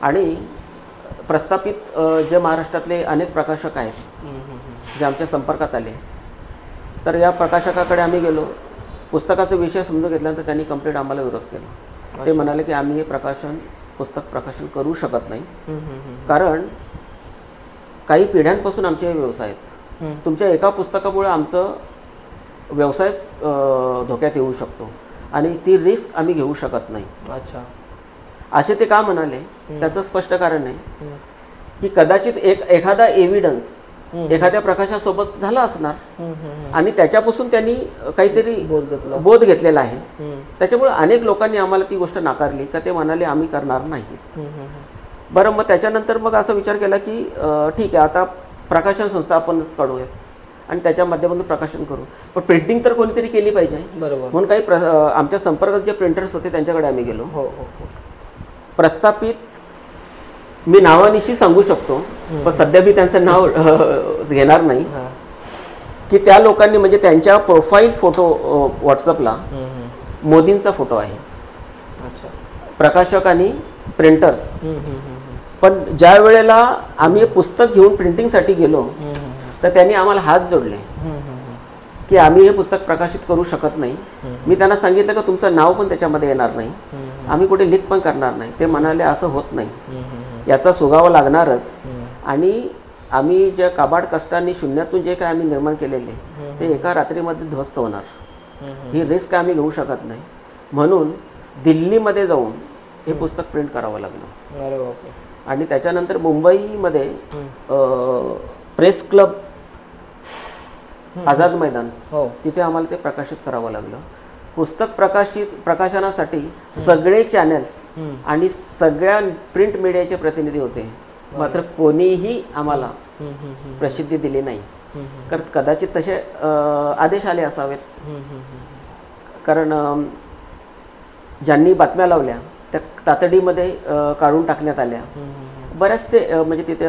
आणि प्रस्थापित जे महाराष्ट्रातले अनेक प्रकाशक आहेत जे आमच्या संपर्कात आले, तर या प्रकाशकाकडे आम्ही गेलो. पुस्तकाचा विषय समजून घेतल्यानंतर त्यांनी कंप्लीट आम्हाला विरोध केला. ते म्हणाले की आम्ही हे पुस्तक प्रकाशन करू शकत नाही, कारण काही पिढ्यांपासून आमचे हे व्यवसाय आहेत. तुमच्या एका पुस्तकामुळे आमचं व्यवसायच धोक्यात येऊ शकतो आणि ती रिस्क आम्ही घेऊ शकत नाही. अच्छा. असे ते का म्हणाले त्याचं स्पष्ट कारण आहे की कदाचित एखादा एव्हिडन्स एखाद्या प्रकाशासोबत झाला असणार आणि त्याच्यापासून त्यांनी काहीतरी बोध घेतलेला आहे. त्याच्यामुळे अनेक लोकांनी आम्हाला ती गोष्ट नाकारली, का ते म्हणाले आम्ही करणार नाही. बरं, मग त्याच्यानंतर मग असा विचार केला की ठीक आहे, आता प्रकाशन संस्था आपणच काढूयात आणि त्याच्या माध्यमातून प्रकाशन करू. पण प्रिंटिंग तर कोणीतरी केली पाहिजे. बरोबर. म्हणून काही आमच्या संपर्कात जे प्रिंटर्स होते त्यांच्याकडे आम्ही गेलो. प्रस्थापित मी नावानिशी सांगू शकतो, पण सध्या मी त्यांचं नाव घेणार नाही, की त्या लोकांनी म्हणजे त्यांच्या प्रोफाईल फोटो व्हॉट्सअपला मोदींचा फोटो आहे. प्रकाशक आणि प्रिंटर्स. पण ज्या वेळेला आम्ही पुस्तक घेऊन प्रिंटिंगसाठी गेलो तर त्यांनी आम्हाला हात जोडले की आम्ही हे पुस्तक प्रकाशित करू शकत नाही. मी त्यांना सांगितलं की तुमचं नाव पण त्याच्यामध्ये येणार नाही, आम्ही कुठे लिंक पण करणार नाही. ते म्हणाले असं होत नाही, याचा सुगावा लागणारच आणि आम्ही ज्या काबाड कष्टांनी शून्यातून जे काय आम्ही निर्माण केलेले ते एका रात्रीमध्ये ध्वस्त होणार. ही रिस्क आम्ही घेऊ शकत नाही. म्हणून दिल्लीमध्ये जाऊन हे पुस्तक प्रिंट करावं लागलं. आणि त्याच्यानंतर मुंबईमध्ये प्रेस क्लब, आझाद मैदान, तिथे आम्हाला ते प्रकाशित करावं लागलं. पुस्तक प्रकाशनासाठी सगळे चॅनल्स आणि सगळ्या प्रिंट मीडियाचे प्रतिनिधी होते, मात्र कोणीही आम्हाला प्रसिद्धी दिली नाही. कारण कदाचित तसे आदेश आले असावेत. कारण ज्यांनी बातम्या लावल्या त्या तातडीमध्ये काढून टाकण्यात आल्या. बऱ्याचसे म्हणजे तिथे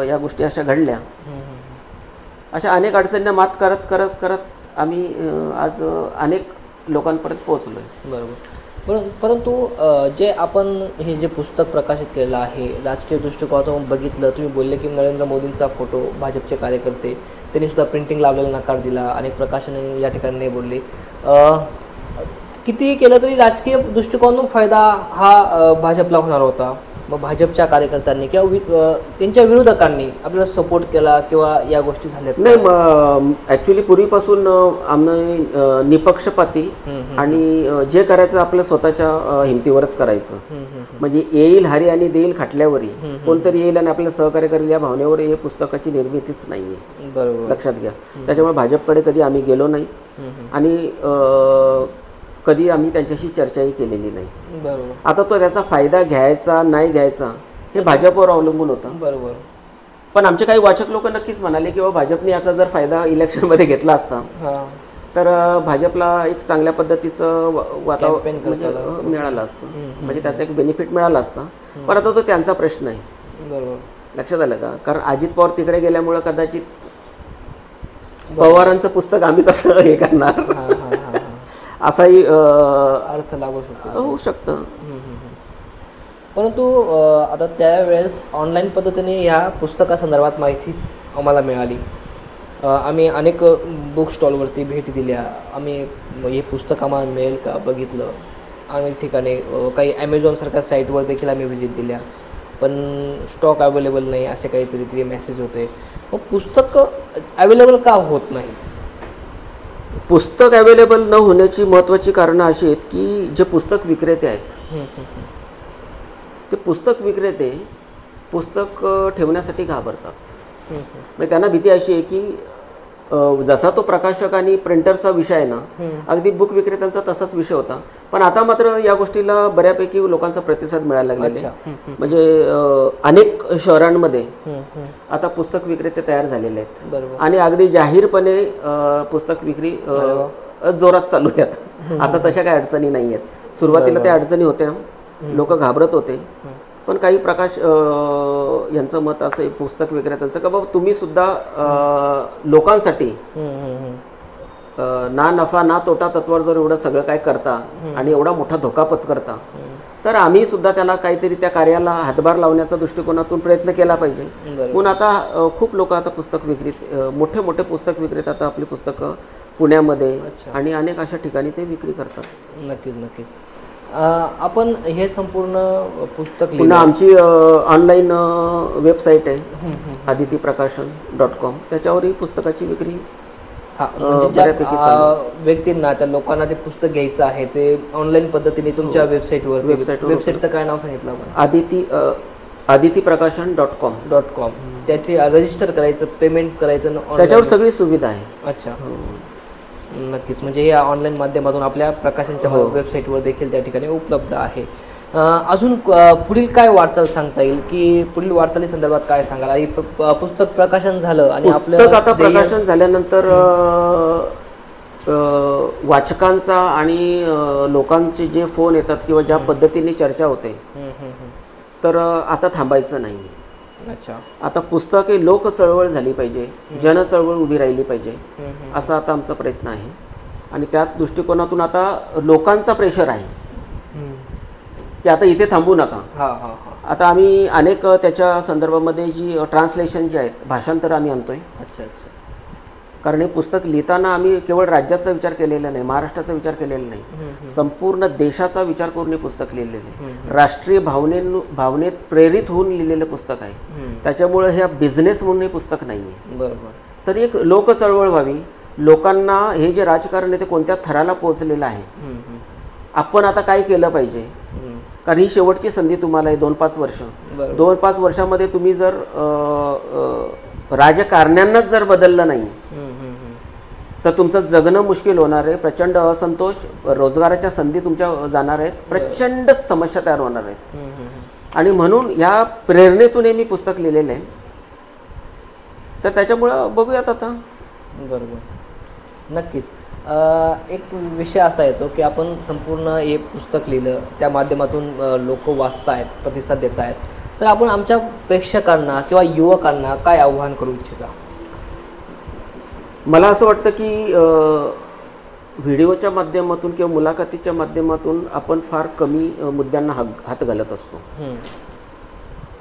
या गोष्टी अशा घडल्या. अशा अनेक अडचणींना मात करत करत करत आम्ही आज अनेक लोकांपर्यंत पोहोचलोय. बरोबर. परंतु जे आपण हे जे पुस्तक प्रकाशित केलेलं आहे, राजकीय दृष्टिकोनातून बघितलं, तुम्ही बोलले की नरेंद्र मोदींचा फोटो, भाजपचे कार्यकर्ते, त्यांनी सुद्धा प्रिंटिंग लावलेला नकार दिला, अनेक प्रकाशने या ठिकाणी नाही बोलले. कितीही केलं तरी राजकीय दृष्टिकोनातून फायदा हा भाजपला होणार होता. मग भाजपच्या कार्यकर्त्यांनी किंवा त्यांच्या विरोधकांनी आपल्याला सपोर्ट केला किंवा या गोष्टी झाल्या? नाही, ॲक्च्युली पूर्वीपासून आम्ही निपक्षपाती आणि जे करायचं आपलं स्वतःच्या हिमतीवरच करायचं. म्हणजे येईल हरी आणि देईल खाटल्यावरी, कोणतरी येईल आणि आपल्याला सहकार्य करेल या भावनेवर हे पुस्तकाची निर्मितीच नाहीये. बरोबर, लक्षात घ्या. त्याच्यामुळे भाजपकडे कधी आम्ही गेलो नाही आणि कधी आम्ही त्यांच्याशी चर्चाही केलेली नाही. बरोबर. आता तो त्याचा फायदा घ्यायचा नाही घ्यायचा हे भाजपवर अवलंबून होतं. बरोबर. पण आमचे काही वाचक लोक नक्कीच म्हणाले की भाजपने याचा जर फायदा इलेक्शनमध्ये घेतला असता तर भाजपला एक चांगल्या पद्धतीचं वातावरण मिळालं असतं, म्हणजे त्याचा एक बेनिफिट मिळाला असता. पण आता तो त्यांचा प्रश्न आहे. बरोबर. लक्षात आलं का? कारण अजित पवार तिकडे गेल्यामुळे कदाचित पवारांचं पुस्तक आम्ही कसं हे करणार असाही अर्थ लागू शकतो, होऊ शकतं. परंतु आता त्यावेळेस ऑनलाईन पद्धतीने ह्या पुस्तकासंदर्भात माहिती आम्हाला मिळाली. आम्ही अनेक बुक स्टॉलवरती भेटी दिल्या. आम्ही हे पुस्तक आम्हाला मिळेल का बघितलं. अनेक ठिकाणी काही ॲमेझॉनसारख्या साईटवर देखील आम्ही व्हिजिट दिल्या, पण स्टॉक अवेलेबल नाही असे काहीतरी तरी मेसेज होते. मग पुस्तक अवेलेबल का होत नाही? पुस्तक अवेलेबल न होण्याची महत्त्वाची कारणं अशी आहेत की जे पुस्तक विक्रेते आहेत ते पुस्तक विक्रेते पुस्तक ठेवण्यासाठी घाबरतात. म्हणजे त्यांना भीती अशी आहे की जसा तो प्रकाशक आणि प्रिंटरचा विषय आहे ना, अगदी बुक विक्रेत्यांचा तसाच विषय होता. पण आता मात्र या गोष्टीला बऱ्यापैकी लोकांचा प्रतिसाद मिळायला लागलेला आहे. म्हणजे अनेक शहरांमध्ये आता पुस्तक विक्रेते तयार झालेले आहेत आणि अगदी जाहीरपणे पुस्तक विक्री जोरात चालू आहेत. आता तशा काही अडचणी नाही आहेत. सुरुवातीला त्या अडचणी होत्या, लोक घाबरत होते. पण काही प्रकाश यांचं मत असं आहे पुस्तक विक्रेत्यांचं का बाबा तुम्ही सुद्धा लोकांसाठी ना नफा ना तोटा तत्वावर जर एवढं सगळं काय करता आणि एवढा मोठा धोका पत्करता तर आम्ही सुद्धा त्याला काहीतरी त्या कार्याला हातभार लावण्याचा दृष्टिकोनातून प्रयत्न केला पाहिजे. म्हणून आता खूप लोक आता पुस्तक विक्रीत मोठे मोठे पुस्तक विक्रेते आता आपली पुस्तकं पुण्यामध्ये आणि अनेक अशा ठिकाणी ते विक्री करतात. नक्कीच नक्कीच. आपण हे संपूर्ण पुस्तक पुन्हा आमची ऑनलाईन वेबसाईट आहे aditiprakasan.com, त्याच्यावरही पुस्तकाची विक्री व्यक्तींना त्या लोकांना ते पुस्तक घ्यायचं आहे ते ऑनलाईन पद्धतीने तुमच्या वेबसाईटवर. वेबसाईटचं काय नाव सांगितलं आपण? aditiprakasan.com. त्याची रजिस्टर करायचं, पेमेंट करायचं, त्याच्यावर सगळी सुविधा आहे. अच्छा, नक्कीच. म्हणजे या ऑनलाईन माध्यमातून आपल्या प्रकाशनच्या वेबसाईटवर देखील त्या ठिकाणी उपलब्ध आहे. अजून पुढील काय वाटचाल सांगता येईल की पुढील वाटचाली संदर्भात काय सांगाल? आणि पुस्तक प्रकाशन झालं आणि आपलं आता प्रकाशन झाल्यानंतर वाचकांचा आणि लोकांचे जे फोन येतात किंवा ज्या पद्धतीने चर्चा होते तर आता थांबायचं नाही. अच्छा, आता पुस्तक हे लोक चळवळ झाली पाहिजे, जन चळवळ उभी राहिली पाहिजे असा आता आमचा प्रयत्न आहे. आणि त्या दृष्टिकोनातून आता लोकांचा प्रेशर आहे की आता इथे थांबू नका. आता आम्ही अनेक त्याच्या संदर्भामध्ये जी ट्रान्सलेशन जे आहेत भाषांतर आम्ही आणतोय. अच्छा अच्छा. कारण हे पुस्तक लिहिताना आम्ही केवळ राज्याचा विचार केलेला नाही, महाराष्ट्राचा विचार केलेला नाही, संपूर्ण देशाचा विचार करून हे पुस्तक लिहिलेलं आहे. राष्ट्रीय भावनेत प्रेरित होऊन लिहिलेलं पुस्तक आहे. त्याच्यामुळे हे बिझनेस म्हणून हे पुस्तक नाही आहे. बरोबर. तर एक लोक चळवळ व्हावी, लोकांना हे जे राजकारण आहे ते कोणत्या थराला पोहोचलेलं आहे, आपण आता काय केलं पाहिजे. कारण ही शेवटची संधी तुम्हाला आहे 2-5 वर्ष. 2-5 वर्षामध्ये तुम्ही जर राजकारण्यांनाच जर बदललं नाही तर तुमचं जगणं मुश्किल होणार आहे. प्रचंड असंतोष, रोजगाराच्या संधी तुमच्या जाणार आहेत, प्रचंड समस्या तयार होणार आहेत. आणि म्हणून ह्या प्रेरणेतून हे मी पुस्तक लिहिलेलं आहे. तर त्याच्यामुळं बघूयात आता. बरोबर, नक्कीच. एक विषय असा येतो की आपण संपूर्ण हे पुस्तक लिहिलं, त्या माध्यमातून लोक वाचतायत, प्रतिसाद देत आहेत. तर आपण आमच्या प्रेक्षकांना किंवा युवकांना काय आव्हान करू इच्छिता? मला असं वाटतं की व्हिडिओच्या माध्यमातून किंवा मुलाखतीच्या माध्यमातून आपण फार कमी मुद्द्यांना हात घालत असतो.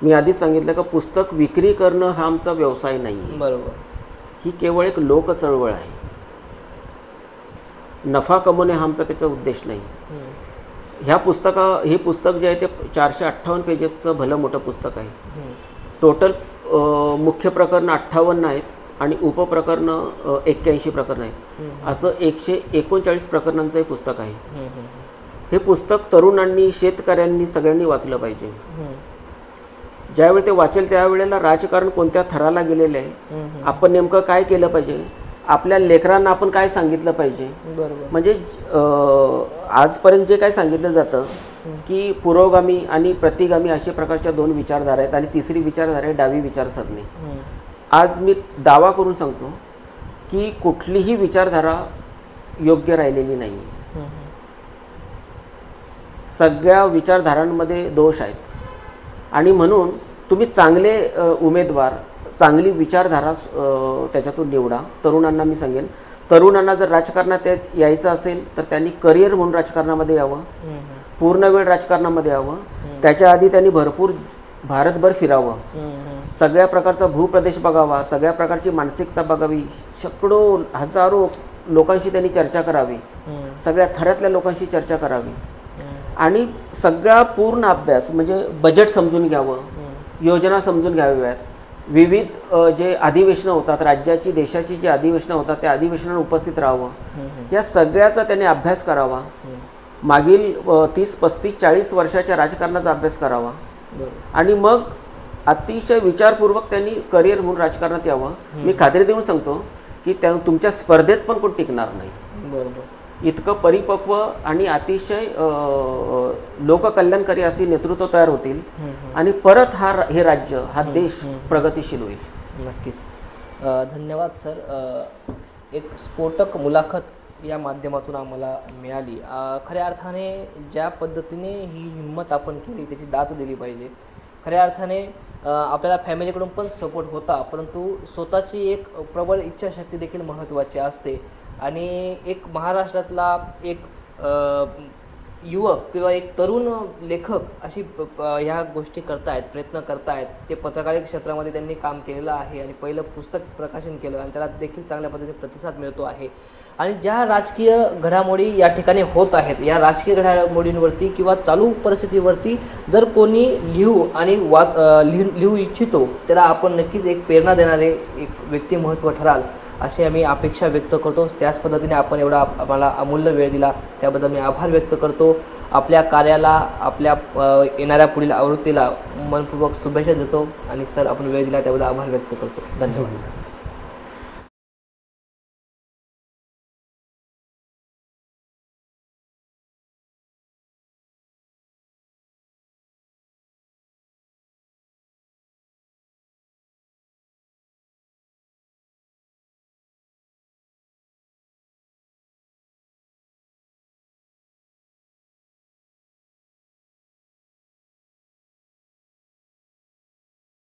मी आधीच सांगितलं का पुस्तक विक्री करणं हा आमचा व्यवसाय नाही. बरोबर. ही केवळ एक लोक चळवळ आहे. नफा कमवणे हा आमचा त्याचा उद्देश नाही. हे पुस्तक जे आहे ते 458 पेजेसचं भलं मोठं पुस्तक आहे. टोटल मुख्य प्रकरण 58 आहेत आणि उपप्रकरणं 81 प्रकरणं आहेत. असं 139 प्रकरणांचं हे पुस्तक आहे. हे पुस्तक तरुणांनी, शेतकऱ्यांनी, सगळ्यांनी वाचलं पाहिजे. ज्यावेळी ते वाचेल त्यावेळेला राजकारण कोणत्या थराला गेलेलं आहे, आपण नेमकं काय केलं पाहिजे, आपल्या लेकरांना आपण काय सांगितलं पाहिजे. म्हणजे आजपर्यंत जे काय सांगितलं जातं की पुरोगामी आणि प्रतिगामी अशा प्रकारच्या 2 विचारधारा आहेत आणि तिसरी विचारधारा आहे डावी विचारसरणी. आज मी दावा करून सांगतो की कुठलीही विचारधारा योग्य राहिलेली नाही. सगळ्या विचारधारांमध्ये दोष आहेत आणि म्हणून तुम्ही चांगले उमेदवार, चांगली विचारधारा त्याच्यातून निवडा. तरुणांना मी सांगेन, तरुणांना जर राजकारणात यायचं असेल तर त्यांनी करिअर म्हणून राजकारणामध्ये यावं, पूर्ण वेळ राजकारणामध्ये यावं. त्याच्या आधी त्यांनी भरपूर भारतभर फिरावं, सगळ्या प्रकारचा भूप्रदेश बघावा, सगळ्या प्रकारची मानसिकता बघावी, शेकडो हजारो लोकांशी त्यांनी चर्चा करावी, सगळ्या थरातल्या लोकांशी चर्चा करावी आणि सगळा पूर्ण अभ्यास म्हणजे बजेट समजून घ्यावं, योजना समजून घ्याव्यात, विविध जे अधिवेशनं होतात, राज्याची देशाची जी अधिवेशनं होतात त्या अधिवेशनाला उपस्थित राहावं, या सगळ्याचा त्याने अभ्यास करावा. मागील 30, 35, 40 वर्षाच्या राजकारणाचा अभ्यास करावा आणि मग अतिशय विचारपूर्वक त्यांनी करिअर म्हणून राजकारणात यावं. मी खात्री देऊन सांगतो की तुमच्या स्पर्धेत पण कोण टिकणार नाही. इतकं परिपक्व आणि अतिशय लोककल्याणकारी अशी नेतृत्व तयार होतील आणि परत हे राज्य, हा देश प्रगतिशील होईल. नक्कीच. धन्यवाद सर. एक स्फोटक मुलाखत या माध्यमातून आम्हाला मिळाली. खऱ्या अर्थाने ज्या पद्धतीने ही हिंमत आपण केली त्याची दाद दिली पाहिजे. खऱ्या अर्थाने आपल्याला फॅमिलीकडून पण सपोर्ट होता, परंतु स्वतःची एक प्रबळ इच्छाशक्ती देखील महत्त्वाची असते आणि एक महाराष्ट्रातला एक युवक किंवा एक तरुण लेखक अशी ह्या गोष्टी करतायत, प्रयत्न करतायत. ते पत्रकारिता क्षेत्रामध्ये त्यांनी काम केलेलं आहे आणि पहिलं पुस्तक प्रकाशन केलं आणि त्याला देखील चांगल्या पद्धतीने प्रतिसाद मिळतो आहे. आणि ज्या राजकीय घडामोडी या ठिकाणी होत आहेत, या राजकीय घडामोडींवरती किंवा चालू परिस्थितीवरती जर कोणी लिहू इच्छितो त्याला आपण नक्कीच एक प्रेरणा देणारे एक व्यक्तिमत्व ठराल अशी आम्ही अपेक्षा व्यक्त करतो. त्याच पद्धतीने आपण एवढा आम्हाला अमूल्य वेळ दिला त्याबद्दल मी आभार व्यक्त करतो. आपल्या कार्याला, आपल्या येणाऱ्या पुढील आवृत्तीला मनपूर्वक शुभेच्छा देतो आणि सर आपण वेळ दिला त्याबद्दल आभार व्यक्त करतो. धन्यवाद.